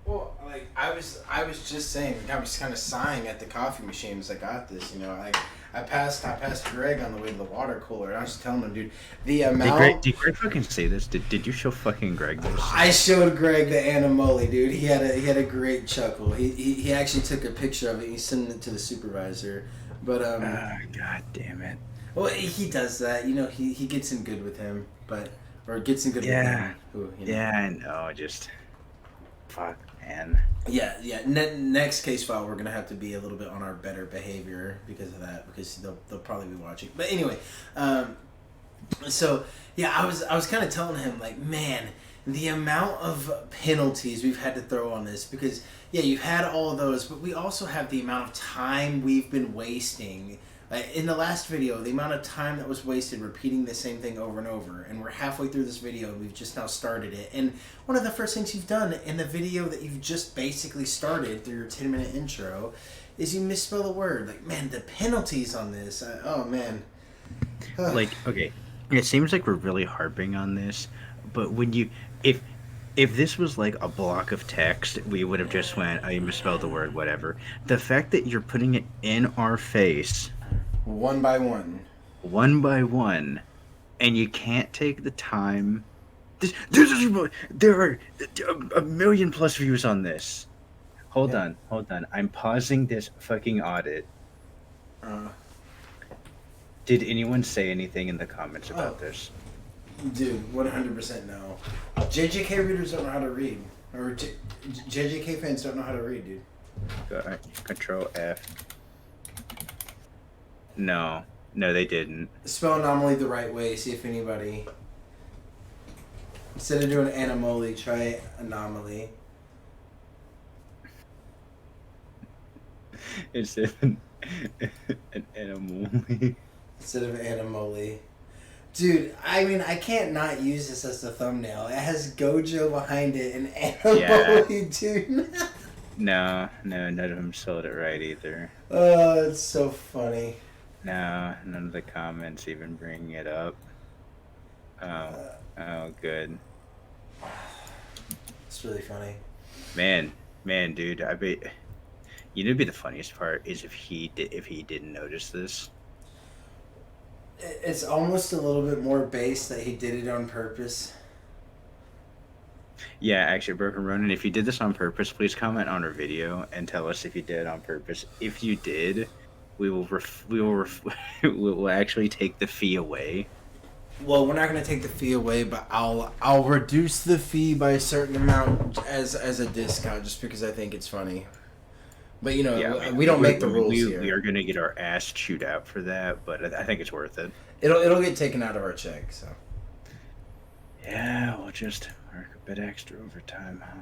Well, like I was just saying, I was kind of sighing at the coffee machine as I got this. You know, I passed Greg on the way to the water cooler, and I was just telling him, dude, the amount. Did Greg fucking say this? Did you show fucking Greg this? I showed Greg the Animoli, dude. He had a great chuckle. He actually took a picture of it. And he sent it to the supervisor. But God damn it. Well, he does that. You know, he gets in good with him, or gets in good with him. Who, you know. Yeah, I know. Just fuck, man. Yeah. Next case file, we're gonna have to be a little bit on our better behavior because of that, because they'll probably be watching. But anyway, so yeah, I was kind of telling him, like, man, the amount of penalties we've had to throw on this, because yeah, you've had all of those, but we also have the amount of time we've been wasting. In the last video, the amount of time that was wasted repeating the same thing over and over, and we're halfway through this video and we've just now started it. And one of the first things you've done in the video that you've just basically started through your 10-minute intro is you misspell a word. Like, man, the penalties on this, oh man. Like, okay, it seems like we're really harping on this, but when you, if this was like a block of text, we would have just went, oh, you misspelled the word, whatever. The fact that you're putting it in our face, one by one, and you can't take the time. There are a million plus views on this. Hold on. I'm pausing this fucking audit. Did anyone say anything in the comments about this? Dude, 100% no. JJK readers don't know how to read. Or JJK fans don't know how to read, dude. Alright, Control F. No, they didn't. Spell anomaly the right way, see if anybody... Instead of doing animoli, try anomaly. Instead of an animoli. Instead of animoli. Dude, I mean, I can't not use this as a thumbnail. It has Gojo behind it and animoli, dude. No, none of them sold it right either. Oh, it's so funny. No, none of the comments even bring it up. Oh, good. It's really funny. Man, dude, I bet. You know, be the funniest part is if he didn't notice this. It's almost a little bit more based that he did it on purpose. Yeah, actually, Broken Ronin, if you did this on purpose, please comment on our video and tell us if you did it on purpose. If you did, we will actually take the fee away. Well, we're not going to take the fee away, but I'll reduce the fee by a certain amount as a discount, just because I think it's funny. But, you know, yeah, we don't make the rules here. We are going to get our ass chewed out for that, but I think it's worth it. It'll get taken out of our check, so. Yeah, we'll just work a bit extra overtime, huh?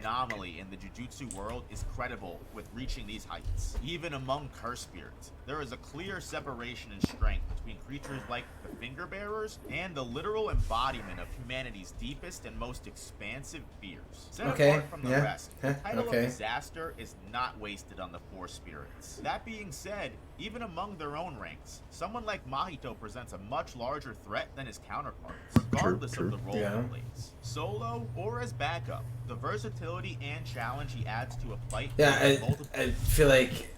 Anomaly in the Jujutsu world is credible with reaching these heights. Even among curse spirits, there is a clear separation in strength between creatures like the Finger Bearers and the literal embodiment of humanity's deepest and most expansive fears. Set apart from the rest, the title of disaster is not wasted on the four spirits. That being said, even among their own ranks, someone like Mahito presents a much larger threat than his counterparts, regardless of the role he plays. Solo or as backup, the versatility and challenge he adds to a fight. Yeah, I feel like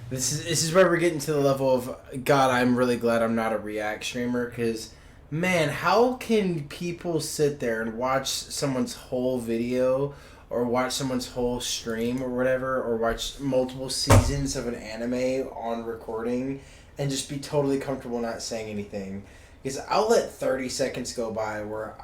this is where we're getting to the level of, God, I'm really glad I'm not a React streamer, because, man, how can people sit there and watch someone's whole video or watch someone's whole stream or whatever, or watch multiple seasons of an anime on recording and just be totally comfortable not saying anything? Because I'll let 30 seconds go by where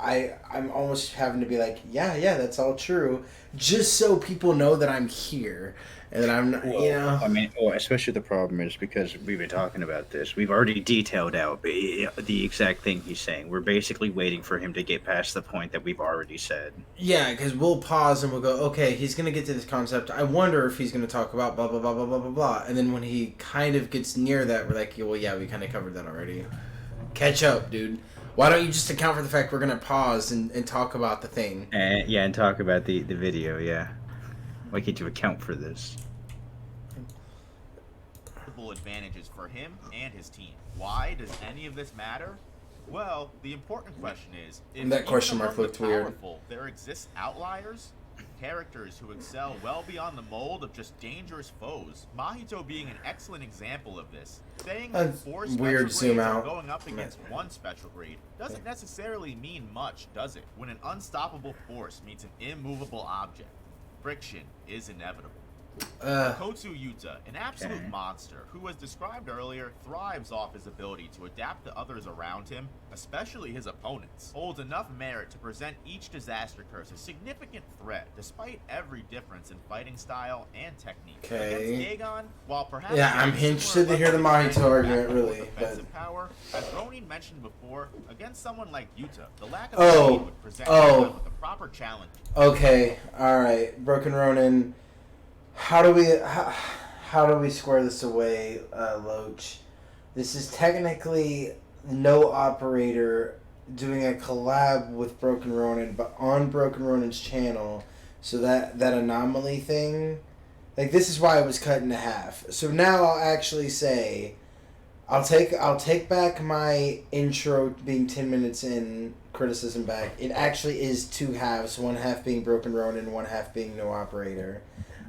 I'm almost having to be like, yeah, that's all true, just so people know that I'm here and that I'm not, you know. I mean, especially the problem is because we've been talking about this. We've already detailed out the exact thing he's saying. We're basically waiting for him to get past the point that we've already said. Yeah, because we'll pause and we'll go, okay, he's going to get to this concept. I wonder if he's going to talk about blah, blah, blah, blah, blah, blah, blah. And then when he kind of gets near that, we're like, well, yeah, we kind of covered that already. Catch up, dude. Why don't you just account for the fact we're going to pause and talk about the thing? And talk about the video, yeah. Why can't you account for this? Advantages for him and his team. Why does any of this matter? Well, the important question is, if That even question mark among the looked weird. powerful, there exist outliers, characters who excel well beyond the mold of just dangerous foes. Mahito being an excellent example of this. Saying that That's 4 weird special zoom grades are out. going up against 1 special grade doesn't necessarily mean much, does it? When an unstoppable force meets an immovable object, friction is inevitable. Okkotsu Yuta, an absolute monster, who as described earlier, thrives off his ability to adapt to others around him, especially his opponents, holds enough merit to present each disaster curse a significant threat, despite every difference in fighting style and technique. Okay. Against Dagon, while perhaps Yeah, I'm interested to hear the Mahito argument, really. Offensive power, as Ronin mentioned before, against someone like Yuta, the lack of Oh. speed would present Dagon with a proper challenge. Okay, alright. Broken Ronin. How do we square this away, Loach? This is technically no operator doing a collab with Broken Ronin, but on Broken Ronin's channel. So that anomaly thing, like, this is why it was cut in half. So now I'll actually say, I'll take back my intro being 10 minutes in criticism back. It actually is 2 halves, 1 half being Broken Ronin, 1 half being no operator.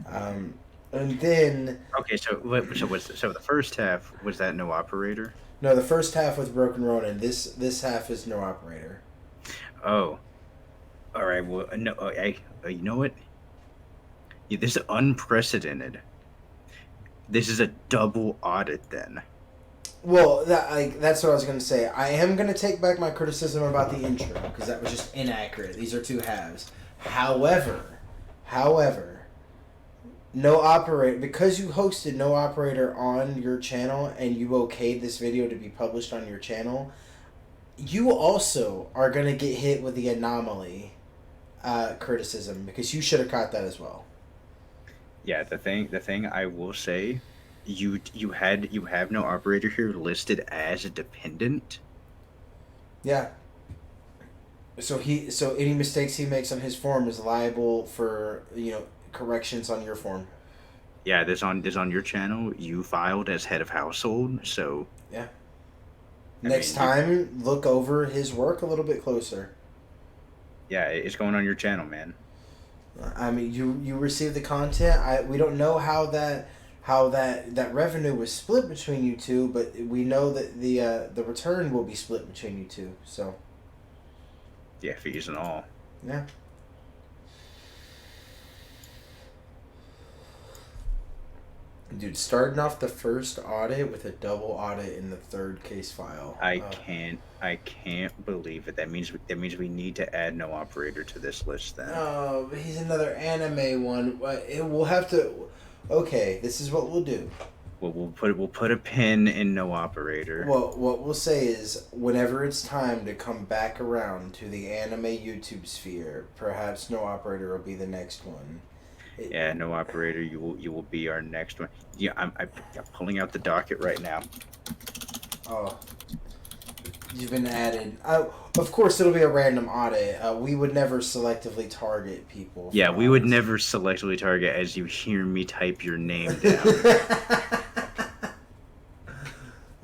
And then Okay, so the first half was that no operator? no, the first half was Broken Ronin. This half is no operator. Oh, all right. Well, no, you know what? Yeah, this is unprecedented. This is a double audit then. Well, that's what I was gonna say. I am gonna take back my criticism about the intro because that was just inaccurate. These are 2 halves. However, no operator, because you hosted no operator on your channel and you okayed this video to be published on your channel, you also are going to get hit with the anomaly criticism because you should have caught that as well. Yeah, the thing I will say, you have no operator here listed as a dependent. Yeah. So any mistakes he makes on his form is liable for, corrections on your form. Yeah, this on your channel. You filed as head of household, so Yeah. I Next mean, time, look over his work a little bit closer. yeah, it's going on your channel, man. I mean, you receive the content. We don't know how that revenue was split between you two, but we know that the return will be split between you two. So Yeah, fees and all. yeah. Dude, starting off the first audit with a double audit in the 3rd case file. I can't believe it. That means we need to add no operator to this list then. Oh, but he's another anime one. We'll have to. Okay, this is what we'll do. Well, we'll put a pin in no operator. Well, what we'll say is, whenever it's time to come back around to the anime YouTube sphere, perhaps no operator will be the next one. Yeah, no operator. You will be our next one. Yeah, I'm pulling out the docket right now. Oh, you've been added. Of course, it'll be a random audit. We would never selectively target people. Yeah, we would never selectively target as you hear me type your name down.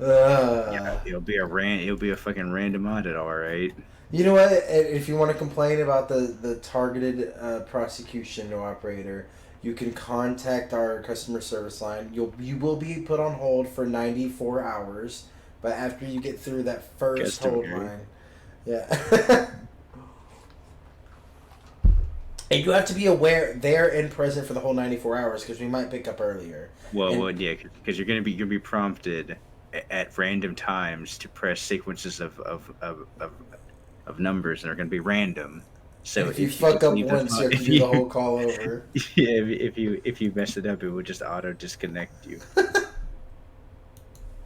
Yeah, it'll be a fucking random audit, all right. You know what? If you want to complain about the targeted prosecution, no operator, you can contact our customer service line. You will be put on hold for 94 hours, but after you get through that first hold line, yeah. And you have to be aware there and present for the whole 94 hours because we might pick up earlier. Well, yeah, because you're gonna be prompted at random times to press sequences of numbers that are going to be random. So if you fuck up once, you have to do the whole call over. Yeah, if you mess it up, it would just auto disconnect you.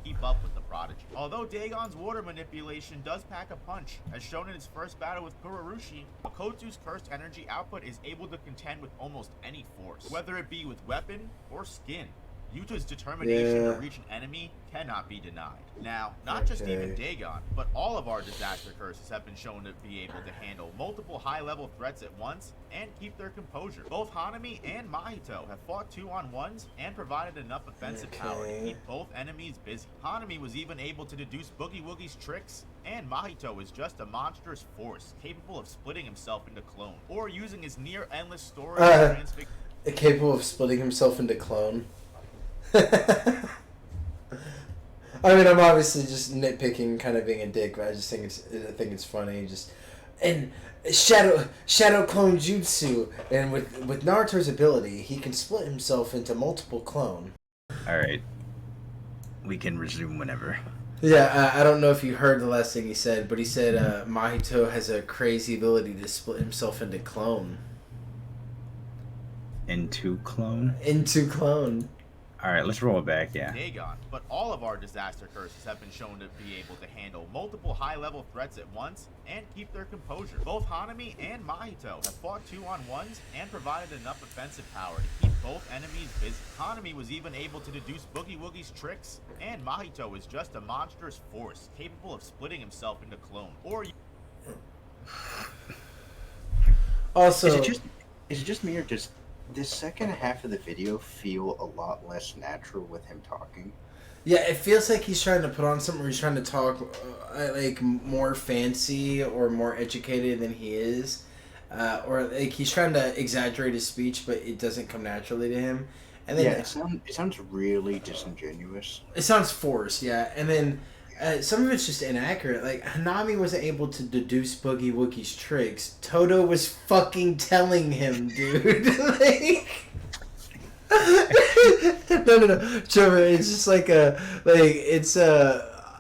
Keep up with the prodigy. Although Dagon's water manipulation does pack a punch, as shown in his first battle with Kurorushi, Okkotsu's cursed energy output is able to contend with almost any force, whether it be with weapon or skin. Yuta's determination to reach an enemy cannot be denied. Now, not just even Dagon, but all of our disaster curses have been shown to be able to handle multiple high-level threats at once and keep their composure. Both Hanami and Mahito have fought 2-on-1s and provided enough offensive power to keep both enemies busy. Hanami was even able to deduce Boogie Woogie's tricks, and Mahito is just a monstrous force capable of splitting himself into clone, or using his near-endless storage to transfix. Capable of splitting himself into clone. I mean, I'm obviously just nitpicking, kind of being a dick, but I just think it's funny. Just and shadow clone jutsu, and with Naruto's ability, he can split himself into multiple clone. All right, we can resume whenever. Yeah, I don't know if you heard the last thing he said, but he said Mahito has a crazy ability to split himself into clone. Into clone. All right, let's roll it back. Yeah. Dagon, but all of our disaster curses have been shown to be able to handle multiple high-level threats at once and keep their composure. Both Hanami and Mahito have fought 2-on-1s and provided enough offensive power to keep both enemies busy. Hanami was even able to deduce Boogie Woogie's tricks, and Mahito is just a monstrous force capable of splitting himself into clone. Or also, is it just me or just this second half of the video feel a lot less natural with him talking? Yeah, it feels like he's trying to put on something where he's trying to talk like more fancy or more educated than he is. Or like he's trying to exaggerate his speech, but it doesn't come naturally to him. And then it sounds really disingenuous. It sounds forced, yeah. And then some of it's just inaccurate. Like, Hanami wasn't able to deduce Boogie Woogie's tricks. Toto was fucking telling him, dude. Like... no. Trevor, it's just like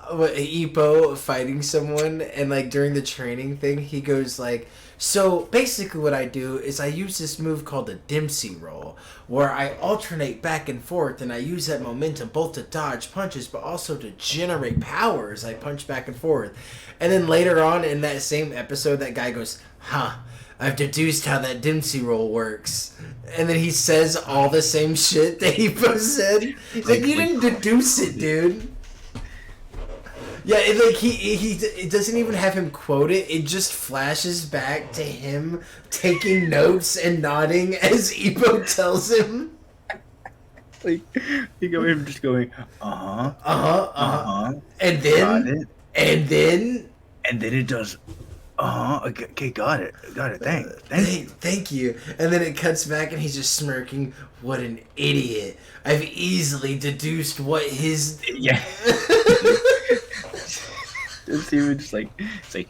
Ippo fighting someone, and like during the training thing, he goes like, so basically what I do is I use this move called the Dempsey roll, where I alternate back and forth, and I use that momentum both to dodge punches, but also to generate power as I punch back and forth. And then later on in that same episode, that guy goes, I've deduced how that Dempsey roll works. And then he says all the same shit that Ippo said. He's like, you didn't deduce it, dude. Yeah, it doesn't even have him quote it. It just flashes back to him taking notes and nodding as Ippo tells him. Like, him just going, and then it does, okay, got it, thank you. And then it cuts back and he's just smirking. What an idiot! I've easily deduced what his It's even just like, it's like,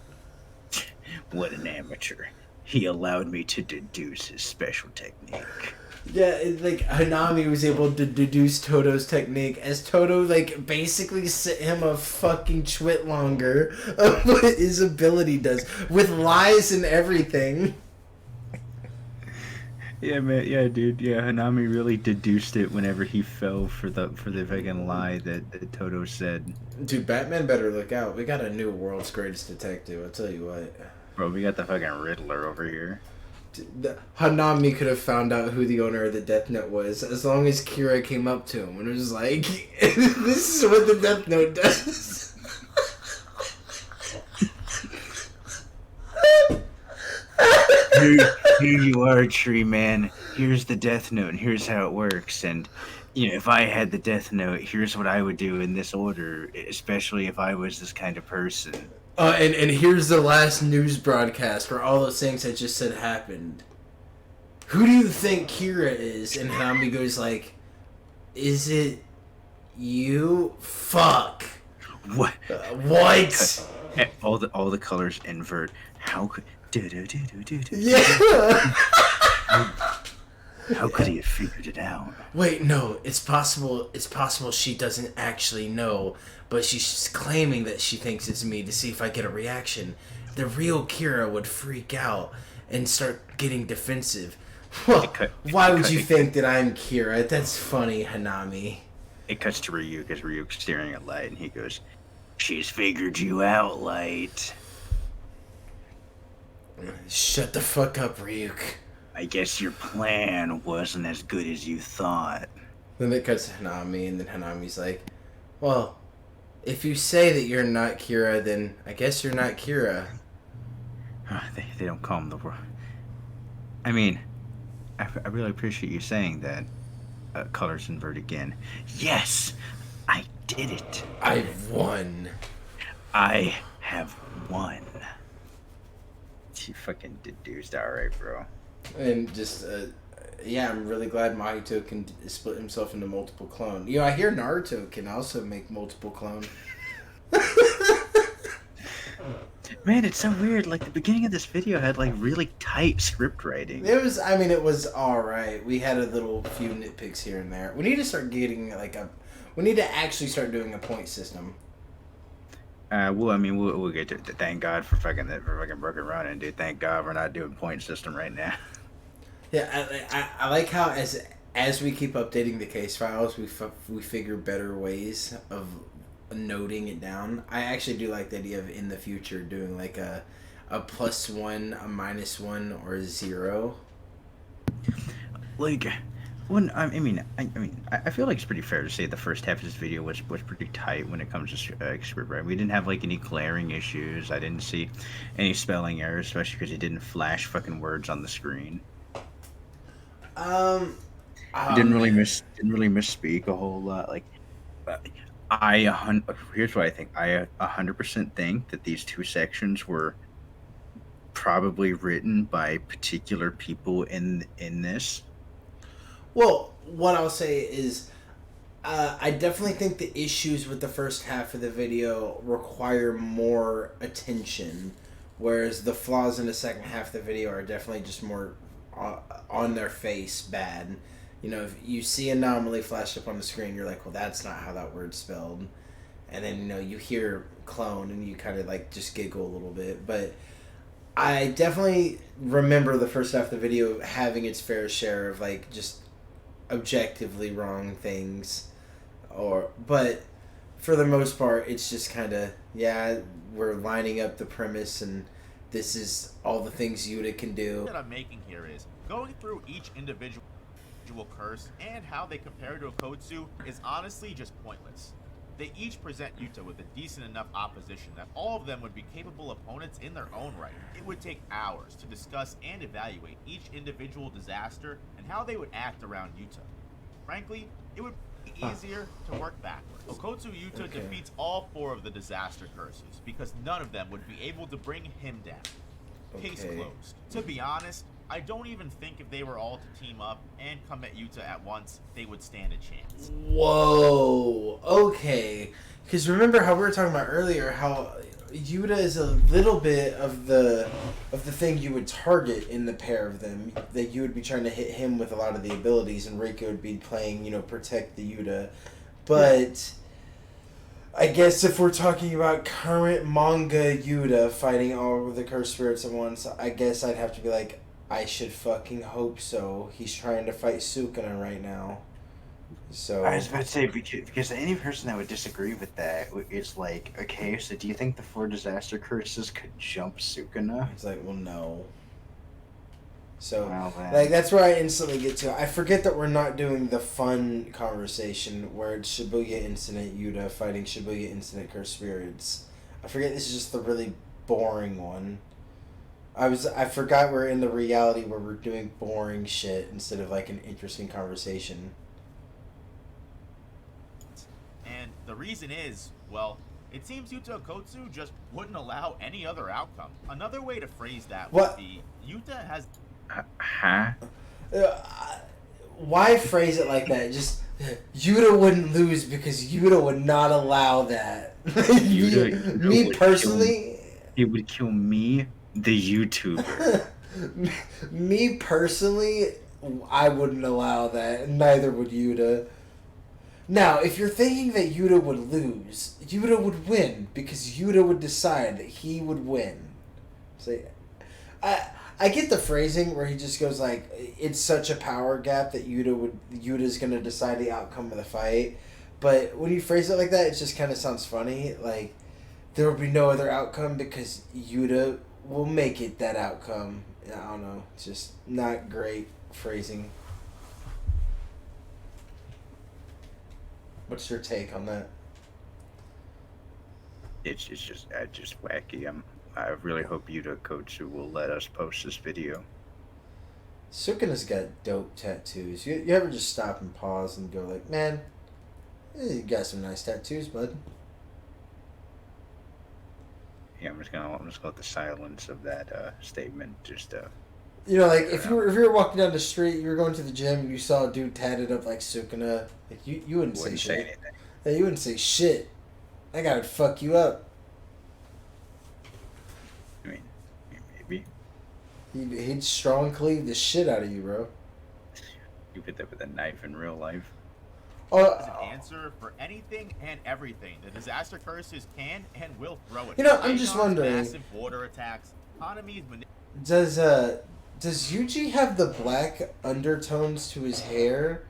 what an amateur. He allowed me to deduce his special technique. Yeah, like Hanami was able to deduce Toto's technique as Toto like basically sent him a fucking twit longer of what his ability does with lies and everything. Yeah, man. Yeah, dude. Yeah, Hanami really deduced it whenever he fell for the fucking lie that Toto said. Dude, Batman better look out. We got a new world's greatest detective. I'll tell you what. Bro, we got the fucking Riddler over here. Hanami could have found out who the owner of the Death Note was as long as Kira came up to him and was like, "This is what the Death Note does." Here you are, Tree Man. Here's the Death Note, and here's how it works. And if I had the Death Note, here's what I would do in this order, especially if I was this kind of person. And here's the last news broadcast where all those things I just said happened. Who do you think Kira is? And Hanami goes like, "Is it you? Fuck. What? What? All the colors invert. How could? Yeah. How could he have figured it out? Wait, no. It's possible. It's possible she doesn't actually know, but she's claiming that she thinks it's me to see if I get a reaction. The real Kira would freak out and start getting defensive. Why would you think that I'm Kira? That's funny, Hanami. It cuts to Ryuk as Ryuk's staring at Light, and he goes, "She's figured you out, Light." Shut the fuck up, Ryuk. I guess your plan wasn't as good as you thought. Then it cuts to Hanami, and then Hanami's like, well, if you say that you're not Kira, then I guess you're not Kira. They don't call him the world. I mean, I really appreciate you saying that. Colors invert again. Yes, I did it. I've won. I have won. You fucking deduced, alright, bro. And just, yeah, I'm really glad Mahito can split himself into multiple clone. You know, I hear Naruto can also make multiple clone. Man, it's so weird. Like, the beginning of this video had, like, really tight script writing. It was alright. We had a few nitpicks here and there. We need to start getting, we need to actually start doing a point system. Well, I mean, we'll get to thank God for fucking Broken Ronin, dude. Thank God we're not doing point system right now. Yeah, I like how as we keep updating the case files, we figure better ways of noting it down. I actually do like the idea of in the future doing like a +1, a -1, or a 0. Like, when I feel like it's pretty fair to say the first half of this video was pretty tight when it comes to script writing. We didn't have like any glaring issues. I didn't see any spelling errors, especially because he didn't flash fucking words on the screen. He didn't really misspeak a whole lot. Like, here's what I think. I 100% think that these two sections were probably written by particular people in this. Well, what I'll say is, I definitely think the issues with the first half of the video require more attention, whereas the flaws in the second half of the video are definitely just more on their face bad. You know, if you see anomaly flashed up on the screen, you're like, well, that's not how that word's spelled. And then, you know, you hear clone and you kind of like just giggle a little bit. But I definitely remember the first half of the video having its fair share of like just objectively wrong things. But for the most part, it's just kind of, yeah, we're lining up the premise and this is all the things Yuta can do. What I'm making here is going through each individual curse and how they compare to Okkotsu is honestly just pointless. They each present Yuta with a decent enough opposition that all of them would be capable opponents in their own right. It would take hours to discuss and evaluate each individual disaster and how they would act around Yuta. Frankly, it would be easier to work backwards. Okkotsu Yuta defeats all 4 of the disaster curses because none of them would be able to bring him down. Case closed. To be honest, I don't even think if they were all to team up and come at Yuta at once, they would stand a chance. Whoa. Okay. Because remember how we were talking about earlier, how Yuta is a little bit of the thing you would target in the pair of them. That you would be trying to hit him with a lot of the abilities, and Rika would be playing, you know, protect the Yuta. But I guess if we're talking about current manga Yuta fighting all of the cursed spirits at once, I guess I'd have to be like, I should fucking hope so. He's trying to fight Sukuna right now. So I was about to say, because any person that would disagree with that is like, okay, so do you think the 4 disaster curses could jump Sukuna? It's like, well, no. So, well, like, that's where I instantly get to. I forget that we're not doing the fun conversation where it's Shibuya Incident Yuta fighting Shibuya Incident Cursed Spirits. I forget this is just the really boring one. I forgot we're in the reality where we're doing boring shit instead of like an interesting conversation. And the reason is, well, it seems Yuta Okkotsu just wouldn't allow any other outcome. Another way to phrase that would be, Yuta has... Why phrase it like that? Just, Yuta wouldn't lose because Yuta would not allow that. Me personally... He would kill me, the YouTuber. Me personally, I wouldn't allow that, and neither would Yuta. Now, if you're thinking that Yuta would lose, Yuta would win, because Yuta would decide that he would win. So, I get the phrasing where he just goes like, it's such a power gap that Yuta's going to decide the outcome of the fight. But when you phrase it like that, it just kind of sounds funny. Like, there will be no other outcome because Yuta will make it that outcome. I don't know. It's just not great phrasing. And the reason is, well, it seems Yuta Okkotsu just wouldn't allow any other outcome. Another way to phrase that would be, Yuta has... Why phrase it like that? Just, Yuta wouldn't lose because Yuta would not allow that. Neither would Yuta. Now, if you're thinking that Yuta would lose, Yuta would lose, because Yuta would decide the outcome of the fight. But when you phrase it like that, it just kind of sounds funny. Like, there will be no other outcome because Yuta will make it that outcome. I don't know. It's just not great phrasing. What's your take on that? It's just wacky. I really hope Yuta Okkotsu will let us post this video. Sukuna's got dope tattoos. You ever just stop and pause and go like, man, you got some nice tattoos, bud. Yeah, I'm just gonna let the silence of that statement just You know, like if you were walking down the street, you were going to the gym, and you saw a dude tatted up like Sukuna, like you wouldn't say shit. anything. Yeah, you wouldn't say shit. That guy would fuck you up. I mean, maybe He'd strong cleave the shit out of you, bro. you put that with a knife in real life. Oh, As an answer for anything and everything, the disaster curses can and will throw it. You know, I'm just Dagon's wondering- Massive water attacks. Haname's does Yuji have the black undertones to his hair,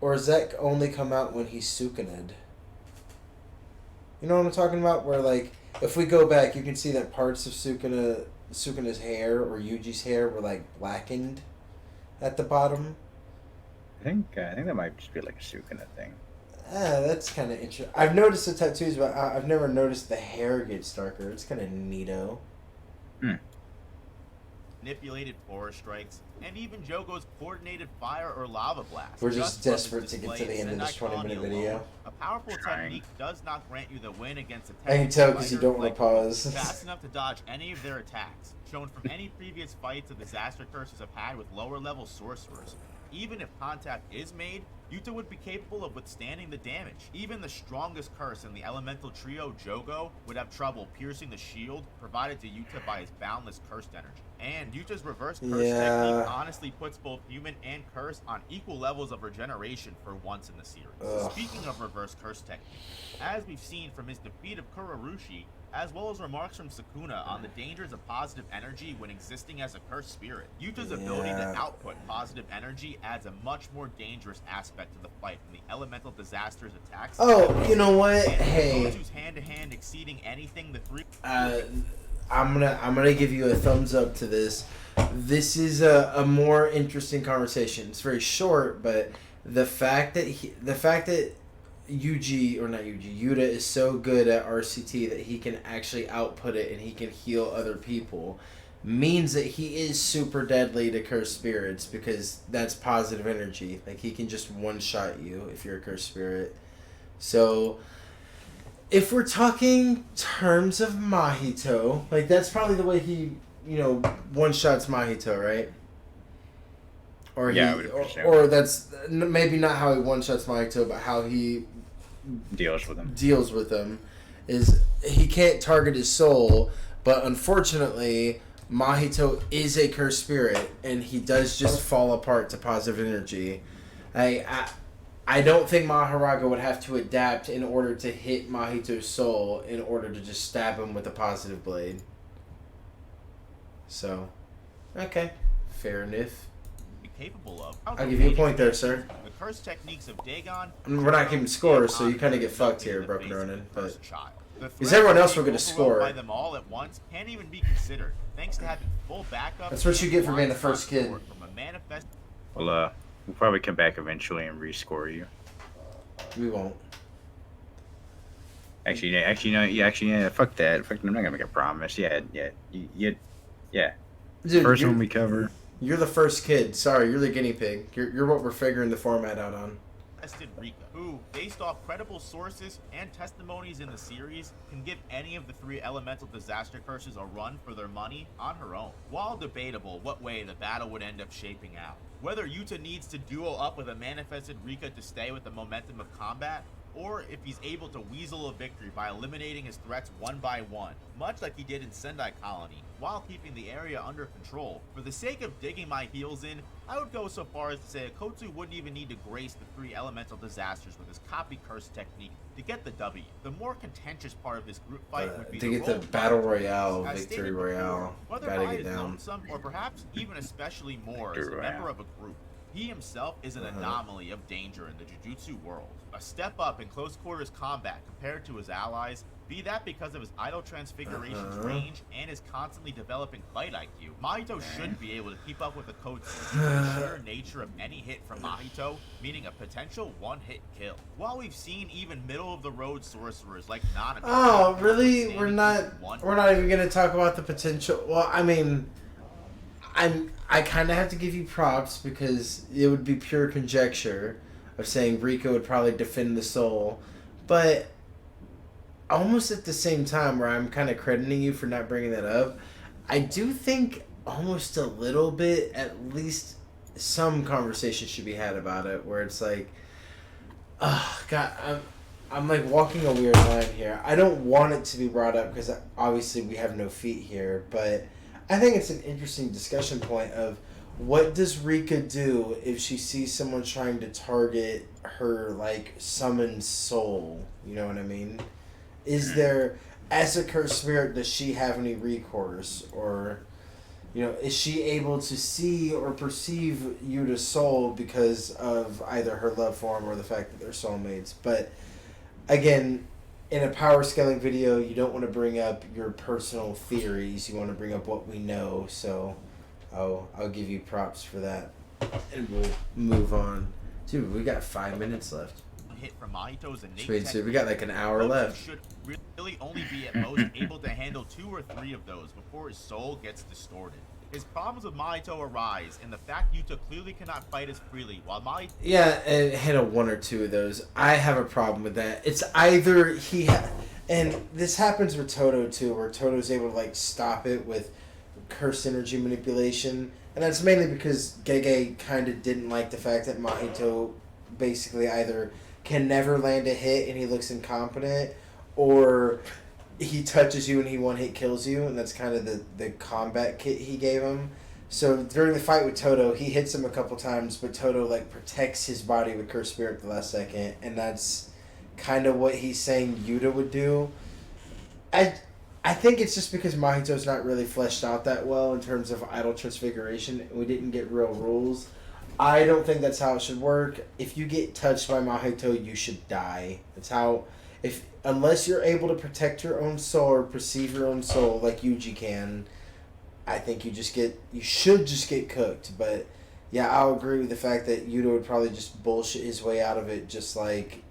or does that only come out when he's Sukuna'd? You know what I'm talking about? Where like, if we go back, you can see that parts of Sukuna's hair or Yuji's hair were like blackened at the bottom. I think that might just be like a Sukuna thing. That's kind of interesting. I've noticed the tattoos, but I've never noticed the hair gets darker. It's kind of neato. manipulated forest strikes, and even Jogo's coordinated fire or lava blast. We're just from his desperate to get to display the end of this Sendai 20-minute Colony video. alone, a powerful Trying. technique does not grant you the win against a I can technical tell because you fighter don't want like to pause. fast enough to dodge any of their attacks, shown from any previous fights the disaster curses have had with lower level sorcerers. Even if contact is made, Yuta would be capable of withstanding the damage. Even the strongest curse in the elemental trio, Jogo, would have trouble piercing the shield provided to Yuta by his boundless cursed energy. And Yuta's reverse curse technique honestly puts both human and curse on equal levels of regeneration for once in the series. Ugh. Speaking of reverse curse technique, as we've seen from his defeat of Kurorushi, as well as remarks from Sukuna on the dangers of positive energy when existing as a cursed spirit, Yuta's ability to output positive energy adds a much more dangerous aspect to the fight from the elemental disaster's attacks. Oh, you know what? And Hey, Okkotsu's hand-to-hand exceeding anything the three... I'm gonna give you a thumbs up to this. This is a more interesting conversation. It's very short, but the fact that Yuta is so good at RCT that he can actually output it and he can heal other people means that he is super deadly to cursed spirits, because that's positive energy. Like, he can just one-shot you if you're a cursed spirit. So if we're talking terms of Mahito, like, that's probably the way he, one-shots Mahito, right? Or Yeah, I would presume. or that's maybe not how he one-shots Mahito, but how he Deals with him is he can't target his soul, but unfortunately Mahito is a cursed spirit and he does just fall apart to positive energy. I don't think Maharaga would have to adapt in order to hit Mahito's soul in order to just stab him with a positive blade. So, okay, fair enough. capable of. I'll give you a point there, sir. The curse techniques of Dagon. We're not keeping scores, so you kind of get fucked here, Broken Ronin. But because everyone else will get a score. By them all at once can't even be considered, thanks to having full backup. That's what you get for being the first kid. From a manifest. Well, we'll probably come back eventually and rescore you. We won't. Actually, no, fuck that. Fuck, I'm not gonna make a promise. Yeah. Dude, First one we cover. You're the first kid. Sorry, you're the guinea pig. You're what we're figuring the format out on. Rika, who, based off credible sources and testimonies in the series, can give any of the three elemental disaster curses a run for their money on her own. While debatable what way the battle would end up shaping out, whether Yuta needs to duo up with a manifested Rika to stay with the momentum of combat, or if he's able to weasel a victory by eliminating his threats one by one, much like he did in Sendai Colony, while keeping the area under control. For the sake of digging my heels in, I would go so far as to say Okkotsu wouldn't even need to grace the three elemental disasters with his copy curse technique to get the W. The more contentious part of this group fight would be to get role the battle fight. royale, As victory stated before, royale. whether Gotta by get his down. lonesome or perhaps even especially more as a Victory member royale. of a group. He himself is an anomaly of danger in the Jujutsu world. A step up in close quarters combat compared to his allies, be that because of his idle transfiguration's range and his constantly developing fight IQ. Mahito should be able to keep up with Okkotsu due to the sheer nature of any hit from Mahito, meaning a potential one-hit kill. While we've seen even middle-of-the-road sorcerers like Nanami... Oh, really? We're not even going to talk about the potential... Well, I mean... I kind of have to give you props because it would be pure conjecture of saying Rika would probably defend the soul, but almost at the same time where I'm kind of crediting you for not bringing that up, I do think almost a little bit, at least some conversation should be had about it, where it's like, oh, God, I'm like walking a weird line here. I don't want it to be brought up because obviously we have no feet here, but I think it's an interesting discussion point of what does Rika do if she sees someone trying to target her, like, summoned soul? You know what I mean? Is there, as a cursed spirit, does she have any recourse? Or, you know, is she able to see or perceive Yuta's soul because of either her love for him or the fact that they're soulmates? But, again, in a power scaling video, you don't want to bring up your personal theories. You want to bring up what we know. So, I'll give you props for that, and we'll move on. Dude, we got 5 minutes left. Hit from Mahito's innate So we got like an hour left. Should really only be at most able to handle 2 or 3 of those before his soul gets distorted. His problems with Mahito arise in the fact Yuta clearly cannot fight as freely, while Mahito... Yeah, and handle 1 or 2 of those. I have a problem with that. It's either and this happens with Toto too, where Toto's able to like stop it with curse energy manipulation, and that's mainly because Gege kind of didn't like the fact that Mahito basically either can never land a hit and he looks incompetent, or he touches you and he one-hit kills you, and that's kind of the combat kit he gave him. So during the fight with Toto, he hits him a couple times, but Toto like protects his body with Cursed Spirit at the last second, and that's kind of what he's saying Yuta would do. I think it's just because Mahito's not really fleshed out that well in terms of idle transfiguration, and we didn't get real rules. I don't think that's how it should work. If you get touched by Mahito, you should die. That's how... Unless you're able to protect your own soul or perceive your own soul like Yuji can, I think you should just get cooked. But yeah, I'll agree with the fact that Yuta would probably just bullshit his way out of it, just like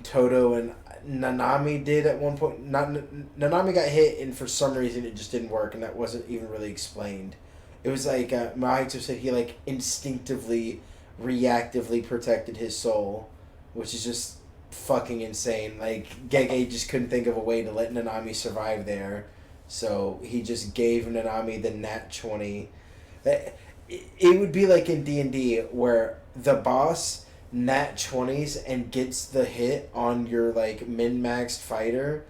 Toto and Nanami did at one point. Nanami got hit, and for some reason it just didn't work, and that wasn't even really explained. It was like Mahito said he like instinctively, reactively protected his soul, which is just fucking insane. Like Gege just couldn't think of a way to let Nanami survive there, so he just gave Nanami the nat 20. It would be like in D&D where the boss nat 20s and gets the hit on your like min-maxed fighter,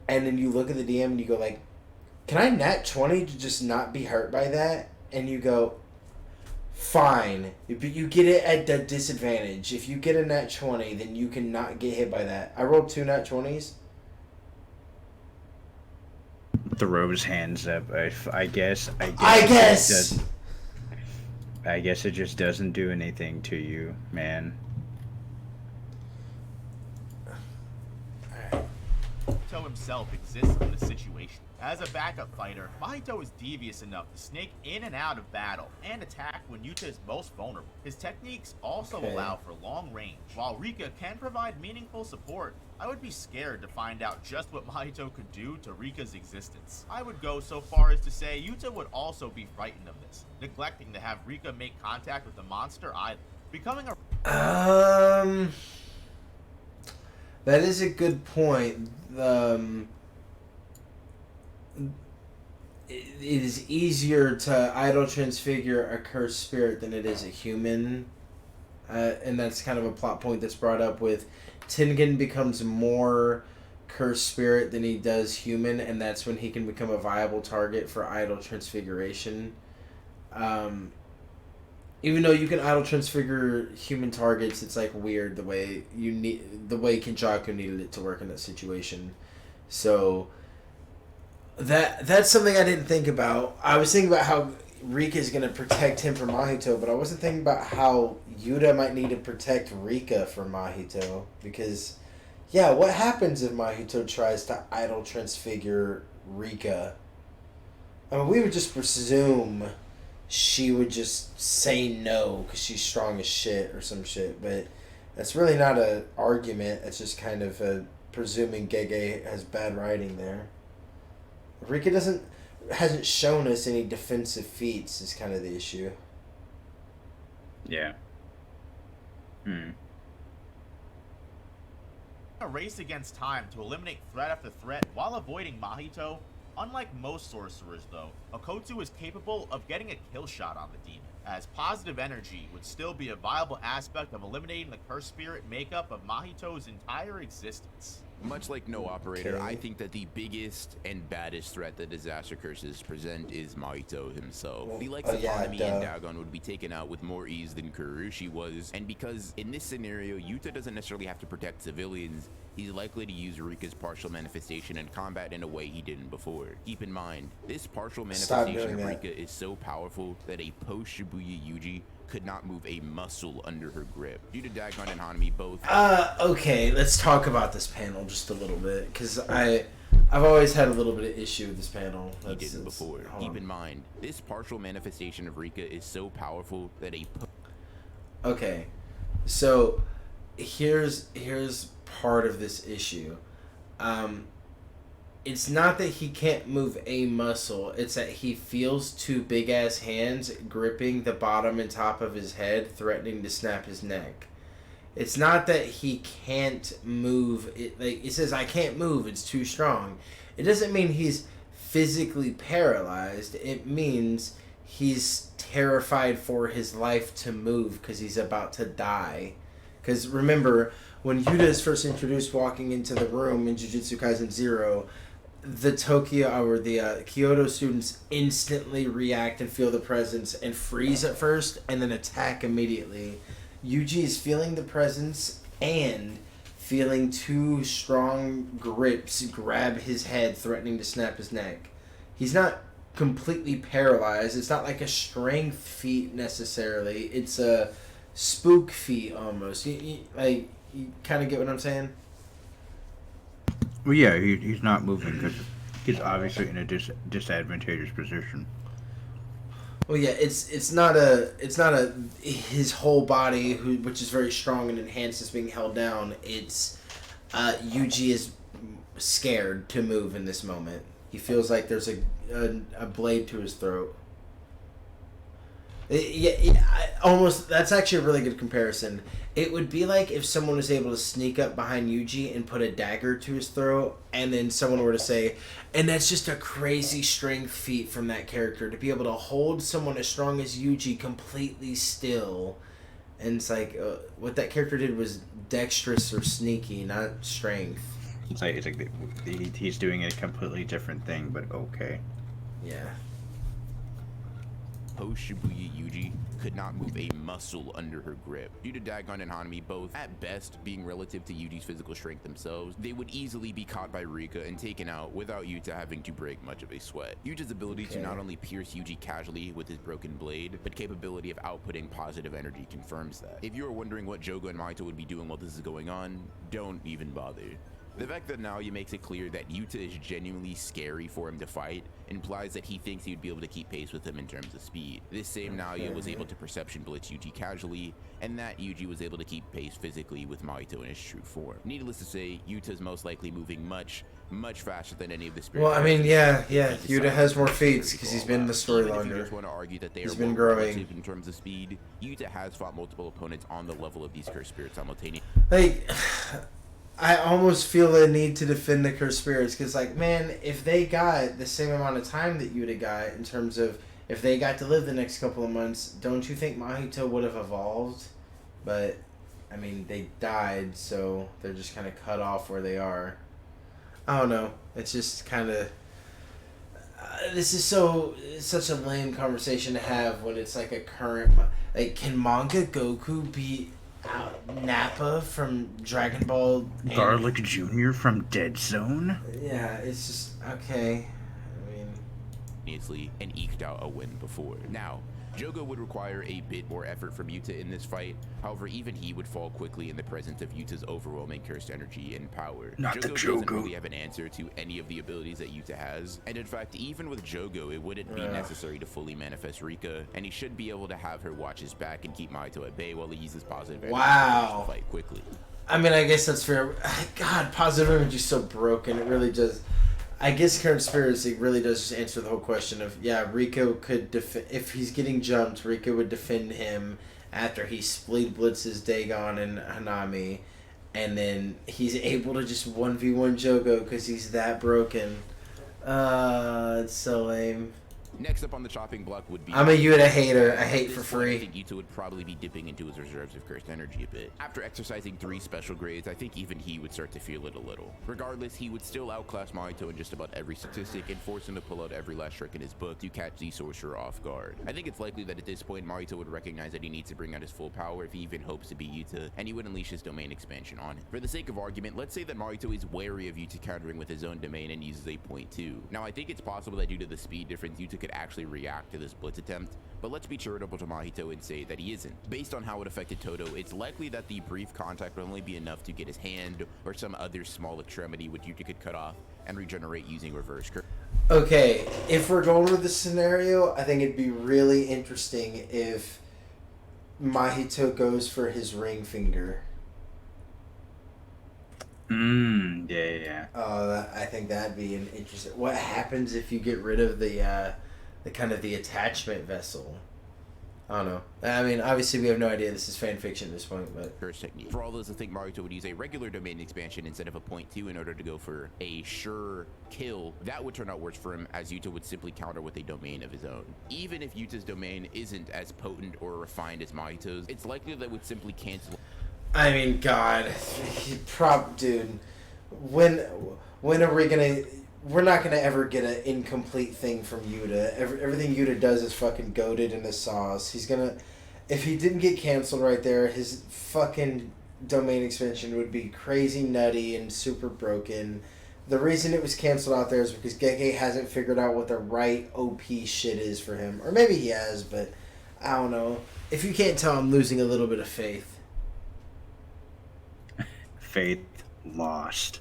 and then you look at the DM and you go like, can I nat 20 to just not be hurt by that? And you go, fine, but you get it at the disadvantage. If you get a nat 20, then you cannot get hit by that. I rolled 2 nat 20s. Throws hands up. I guess it just doesn't do anything to you, man. Mahito himself exists in the situation. As a backup fighter, Mahito is devious enough to snake in and out of battle and attack when Yuta is most vulnerable. His techniques also allow for long range. While Rika can provide meaningful support, I would be scared to find out just what Mahito could do to Rika's existence. I would go so far as to say Yuta would also be frightened of this, neglecting to have Rika make contact with the monster either. Becoming a... That is a good point. It is easier to idle transfigure a cursed spirit than it is a human. And that's kind of a plot point that's brought up with Tengen becomes more cursed spirit than he does human, and that's when he can become a viable target for idle transfiguration. Even though you can idle transfigure human targets, it's like weird the way Kenjaku needed it to work in that situation. So that's something I didn't think about. I was thinking about how Rika's gonna protect him from Mahito, but I wasn't thinking about how Yuta might need to protect Rika from Mahito, because, yeah, what happens if Mahito tries to idol transfigure Rika? I mean, we would just presume she would just say no because she's strong as shit or some shit, but that's really not an argument. It's just kind of presuming Gege has bad writing there. Rika hasn't shown us any defensive feats is kind of the issue. Yeah. A race against time to eliminate threat after threat while avoiding Mahito. Unlike most sorcerers, though, Okkotsu is capable of getting a kill shot on the demon, as positive energy would still be a viable aspect of eliminating the cursed spirit makeup of Mahito's entire existence. Much like no operator, Okay. I think that the biggest and baddest threat that disaster curses present is Mahito himself. The likes of yeah, Hanami and duh. Dagon would be taken out with more ease than Kurushi was, and because in this scenario, Yuta doesn't necessarily have to protect civilians, he's likely to use Rika's partial manifestation in combat in a way he didn't before. Keep in mind, this partial Stop manifestation doing of that. Rika is so powerful that a post-Shibuya Yuji could not move a muscle under her grip. Yuta, Dagon, and Hanami both... Okay, let's talk about this panel just a little bit, because I've always had a little bit of issue with this panel. he didn't before. Keep in mind, this partial manifestation of Rika is so powerful that a... Okay, so here's part of this issue. It's not that he can't move a muscle, it's that he feels two big ass hands gripping the bottom and top of his head, threatening to snap his neck. It's not that he can't move. It says, I can't move, it's too strong. It doesn't mean he's physically paralyzed. It means he's terrified for his life to move because he's about to die. Because remember, when Yuta is first introduced walking into the room in Jujutsu Kaisen 0, the Kyoto students instantly react and feel the presence and freeze at first and then attack immediately. Yuji is feeling the presence and feeling two strong grips grab his head, threatening to snap his neck. He's not completely paralyzed. It's not like a strength feat necessarily. It's a spook feat almost. You kind of get what I'm saying? Well, yeah, he's not moving because he's obviously in a disadvantageous position. Well, yeah, it's not his whole body, which is very strong and enhanced, is being held down. It's Yuji is scared to move in this moment. He feels like there's a blade to his throat. Almost. That's actually a really good comparison. It would be like if someone was able to sneak up behind Yuji and put a dagger to his throat, and then someone were to say, and that's just a crazy strength feat from that character, to be able to hold someone as strong as Yuji completely still. And it's like, what that character did was dexterous or sneaky, not strength. It's like he's doing a completely different thing, but okay. Yeah. Post-Shibuya Yuji could not move a muscle under her grip. Yuta, Dagon, and Hanami both, at best, being relative to Yuji's physical strength themselves, they would easily be caught by Rika and taken out without Yuta having to break much of a sweat. Yuji's ability to not only pierce Yuji casually with his broken blade, but capability of outputting positive energy confirms that. If you are wondering what Jogo and Mahito would be doing while this is going on, don't even bother. The fact that Naoya makes it clear that Yuta is genuinely scary for him to fight implies that he thinks he would be able to keep pace with him in terms of speed. This same Naoya was able to perception blitz Yuji casually, and that Yuji was able to keep pace physically with Mahito in his true form. Needless to say, Yuta is most likely moving much faster than any of the spirits. Well, I mean, yeah. Yuta has more feats because he's been in the story Even if you longer. just want to argue that they He's are been more growing. relative in terms of speed, Yuta has fought multiple opponents on the level of these cursed spirits simultaneously. Like, I almost feel the need to defend the cursed spirits because, like, man, if they got the same amount of time that Yuta got in terms of if they got to live the next couple of months, don't you think Mahito would have evolved? But, I mean, they died, so they're just kind of cut off where they are. I don't know. It's just kind of... this is such a lame conversation to have when it's like a current... Like, can manga Goku be... Nappa from Dragon Ball Garlic Jr. from Dead Zone? Yeah, it's just okay. I mean, simultaneously and eked out a win before. Now, Jogo would require a bit more effort from Yuta in this fight. However, even he would fall quickly in the presence of Yuta's overwhelming cursed energy and power. Not the Jogo doesn't Jogo. really have an answer to any of the abilities that Yuta has, and in fact, even with Jogo, it wouldn't be necessary to fully manifest Rika, and he should be able to have her watch his back and keep Mahito at bay while he uses positive energy to fight quickly. I mean, I guess that's fair. God, positive energy is so broken. It really does. I guess Conspiracy really does just answer the whole question of, yeah, Rico could if he's getting jumped, Rico would defend him after he split blitzes Dagon and Hanami, and then he's able to just 1v1 Jogo because he's that broken. It's so lame. Next up on the chopping block would be... I'm a Yuta hater. I hate for I free. think Yuta would probably be dipping into his reserves of cursed energy a bit. After exercising 3 special grades, I think even he would start to feel it a little. Regardless, he would still outclass Mahito in just about every statistic and force him to pull out every last trick in his book to catch the sorcerer off guard. I think it's likely that at this point, Mahito would recognize that he needs to bring out his full power if he even hopes to beat Yuta, and he would unleash his domain expansion on him. For the sake of argument, let's say that Mahito is wary of Yuta countering with his own domain and uses a point 2. Now, I think it's possible that due to the speed difference, Yuta could actually react to this blitz attempt, but let's be charitable to Mahito and say that he isn't. Based on how it affected Toto, it's likely that the brief contact would only be enough to get his hand or some other small extremity which Yuta could cut off and regenerate using reverse curve. Okay, if we're going with this scenario, I think it'd be really interesting if Mahito goes for his ring finger. Yeah. I think that'd be an interesting... What happens if you get rid of the kind of the attachment vessel? I don't know. I mean, obviously we have no idea. This is fan fiction at this point, but... Curse technique. For all those, I think Mahito would use a regular domain expansion instead of a point 2 in order to go for a sure kill. That would turn out worse for him, as Yuta would simply counter with a domain of his own. Even if Yuta's domain isn't as potent or refined as Mahito's, it's likely that it would simply cancel... I mean, God. Dude. When are we gonna... We're not gonna ever get an incomplete thing from Yuta. Everything Yuta does is fucking goated in the sauce. He's gonna... If he didn't get canceled right there, his fucking domain expansion would be crazy nutty and super broken. The reason it was canceled out there is because Gege hasn't figured out what the right OP shit is for him. Or maybe he has, but I don't know. If you can't tell, I'm losing a little bit of faith. Faith lost.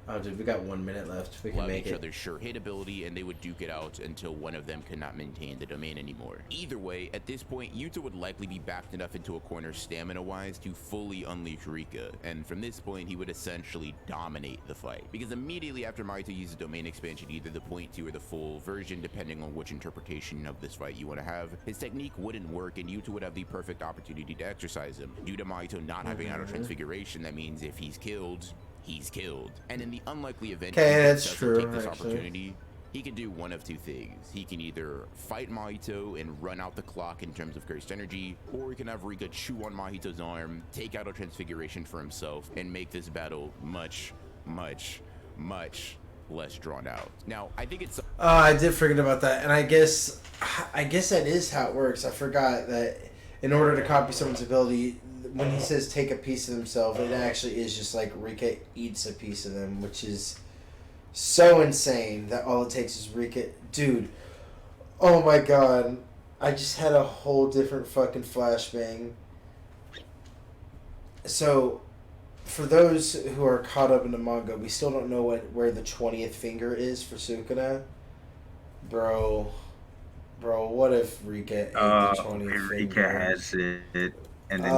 Oh, dude, we got 1 minute left. We can Love make each it. other's sure hit ability, and they would duke it out until one of them could not maintain the domain anymore. Either way, at this point, Yuta would likely be backed enough into a corner stamina-wise to fully unleash Rika, and from this point, he would essentially dominate the fight. Because immediately after Mahito uses domain expansion, either the point 2 or the full version, depending on which interpretation of this fight you want to have, his technique wouldn't work, and Yuta would have the perfect opportunity to exercise him. Due to Mahito not having auto transfiguration, that means if he's killed, he's killed. And in the unlikely event Okay, he that's doesn't true, take this actually. opportunity, he can do one of two things. He can either fight Mahito and run out the clock in terms of cursed energy, or he can have Rika chew on Mahito's arm, take out a transfiguration for himself, and make this battle much, much, much less drawn out. Now, I think it's... Oh, I did forget about that. And I guess that is how it works. I forgot that in order to copy someone's ability, when he says take a piece of himself, it actually is just like Rika eats a piece of them, which is so insane that all it takes is Rika. Dude, oh my god. I just had a whole different fucking flashbang. So, for those who are caught up in the manga, we still don't know where the 20th finger is for Sukuna. Bro, what if Rika ate the 20th finger? Rika has it, and then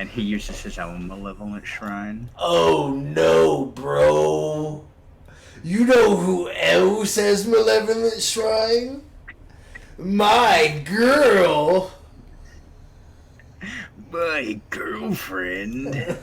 he uses his own malevolent shrine. Oh no, bro! You know who else has malevolent shrine? My girl. My girlfriend.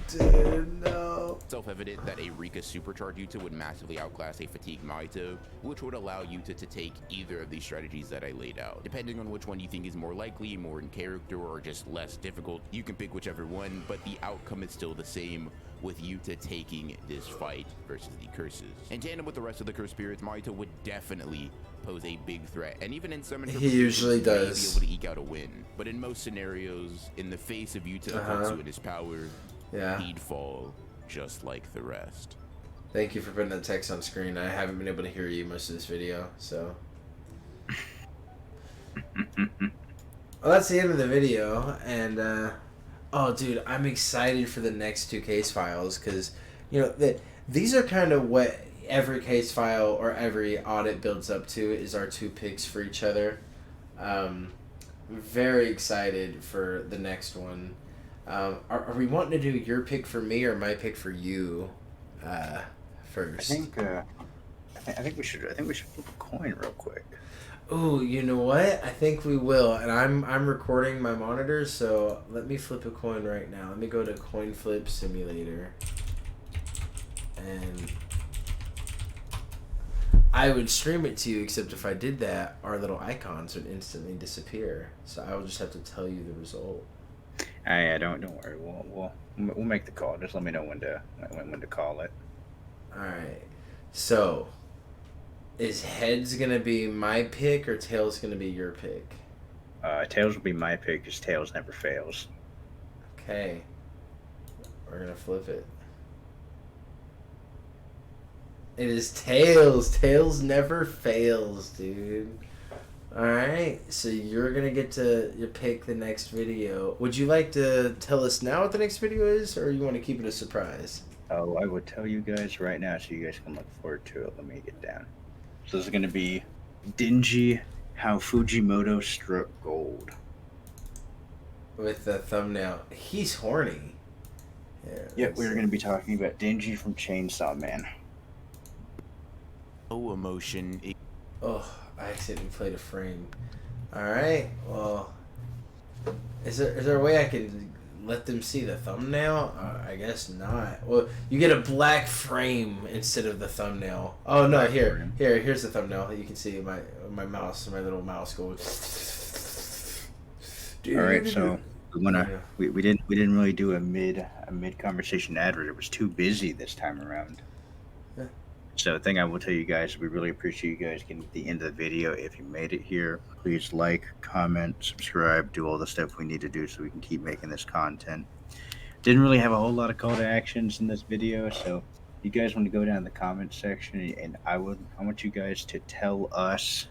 Dude, no. self-evident that a Rika supercharged Yuta would massively outclass a fatigued Mahito, which would allow Yuta to take either of these strategies that I laid out. Depending on which one you think is more likely, more in character, or just less difficult, you can pick whichever one, but the outcome is still the same, with Yuta taking this fight versus the curses. In tandem with the rest of the cursed spirits, Mahito would definitely pose a big threat, and even in some He usually may be does. able to eke out a win. But in most scenarios, in the face of Yuta Okkotsu and his power, Yeah. he'd fall just like the rest. Thank you for putting that text on screen. I haven't been able to hear you most of this video, so. Well, that's the end of the video, and oh, dude, I'm excited for the next two case files because, you know, these are kind of what every case file or every audit builds up to is our two picks for each other. Very excited for the next one. Are we wanting to do your pick for me or my pick for you first? I think we should flip a coin real quick. Oh, you know what? I think we will. And I'm recording my monitor, so let me flip a coin right now. Let me go to Coin Flip Simulator. And I would stream it to you, except if I did that, our little icons would instantly disappear. So I will just have to tell you the result. Yeah, don't worry. We'll make the call. Just let me know when to call it. All right. So, is heads gonna be my pick or tails gonna be your pick? Tails will be my pick because tails never fails. Okay. We're gonna flip it. It is tails. Tails never fails, dude. Alright, so you're gonna get to pick the next video. Would you like to tell us now what the next video is, or you want to keep it a surprise? Oh, I would tell you guys right now so you guys can look forward to it. Let me get down. So this is gonna be Dingy, How Fujimoto Struck Gold. With the thumbnail. He's horny. Yep, we're gonna be talking about Dingy from Chainsaw Man. No emotion. Oh, I accidentally played a frame. Alright, well, is there a way I can let them see the thumbnail? I guess not. Well, you get a black frame instead of the thumbnail. Oh no, here's the thumbnail. You can see my mouse, my little mouse goes. Alright, so we didn't really do a mid conversation advert. It was too busy this time around. So the thing I will tell you guys, we really appreciate you guys getting to the end of the video. If you made it here, please like, comment, subscribe, do all the stuff we need to do so we can keep making this content. Didn't really have a whole lot of call to actions in this video, so you guys want to go down in the comment section, and I want you guys to tell us,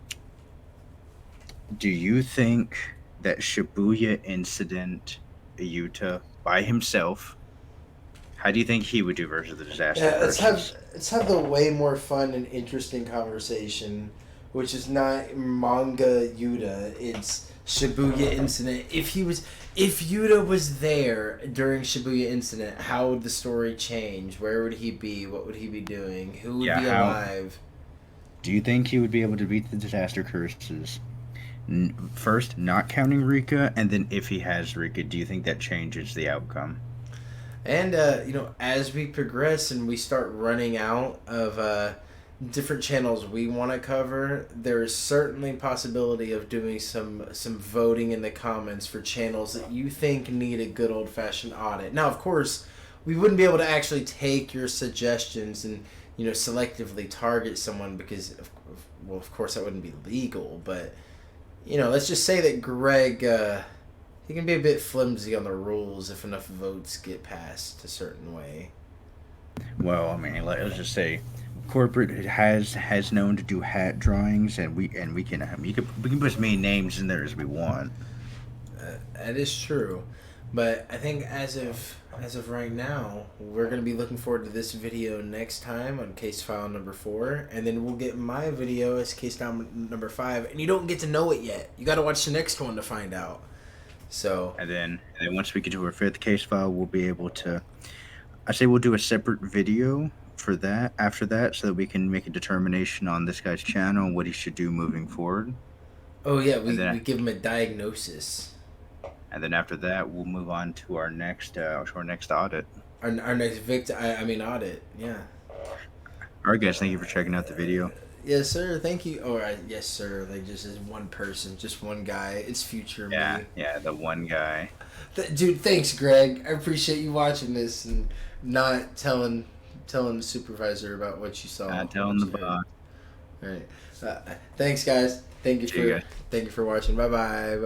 do you think that Shibuya incident, Yuta, by himself, how do you think he would do versus the disaster? Yeah, let's have the way more fun and interesting conversation, which is not manga Yuta. It's Shibuya incident. If Yuta was there during Shibuya incident, how would the story change? Where would he be? What would he be doing? Who would be alive? Do you think he would be able to beat the disaster curses? First, not counting Rika, and then if he has Rika, do you think that changes the outcome? And, as we progress and we start running out of different channels we want to cover, there is certainly possibility of doing some voting in the comments for channels that you think need a good old-fashioned audit. Now, of course, we wouldn't be able to actually take your suggestions and, selectively target someone because, of course, that wouldn't be legal. But, let's just say that Greg... he can be a bit flimsy on the rules if enough votes get passed a certain way. Well, I mean, let's just say, corporate has known to do hat drawings, and we can put as many names in there as we want. That is true, but I think as of right now, we're gonna be looking forward to this video next time on case file number 4, and then we'll get my video as case file number 5, and you don't get to know it yet. You got to watch the next one to find out. So and then once we get to our 5th case file, we'll be able to. I say we'll do a separate video for that after that, so that we can make a determination on this guy's channel and what he should do moving forward. Oh yeah, we give him a diagnosis. And then after that, we'll move on to our next audit. Our next audit. Yeah. All right, guys. Thank you for checking out the video. Yes, sir. Thank you. All right. Yes, sir. Like, just as one person, just one guy. It's future me. Yeah, the one guy. Dude, thanks, Greg. I appreciate you watching this and not telling the supervisor about what you saw. Not telling the boss. All right. Thanks, guys. Thank you for watching. Bye bye.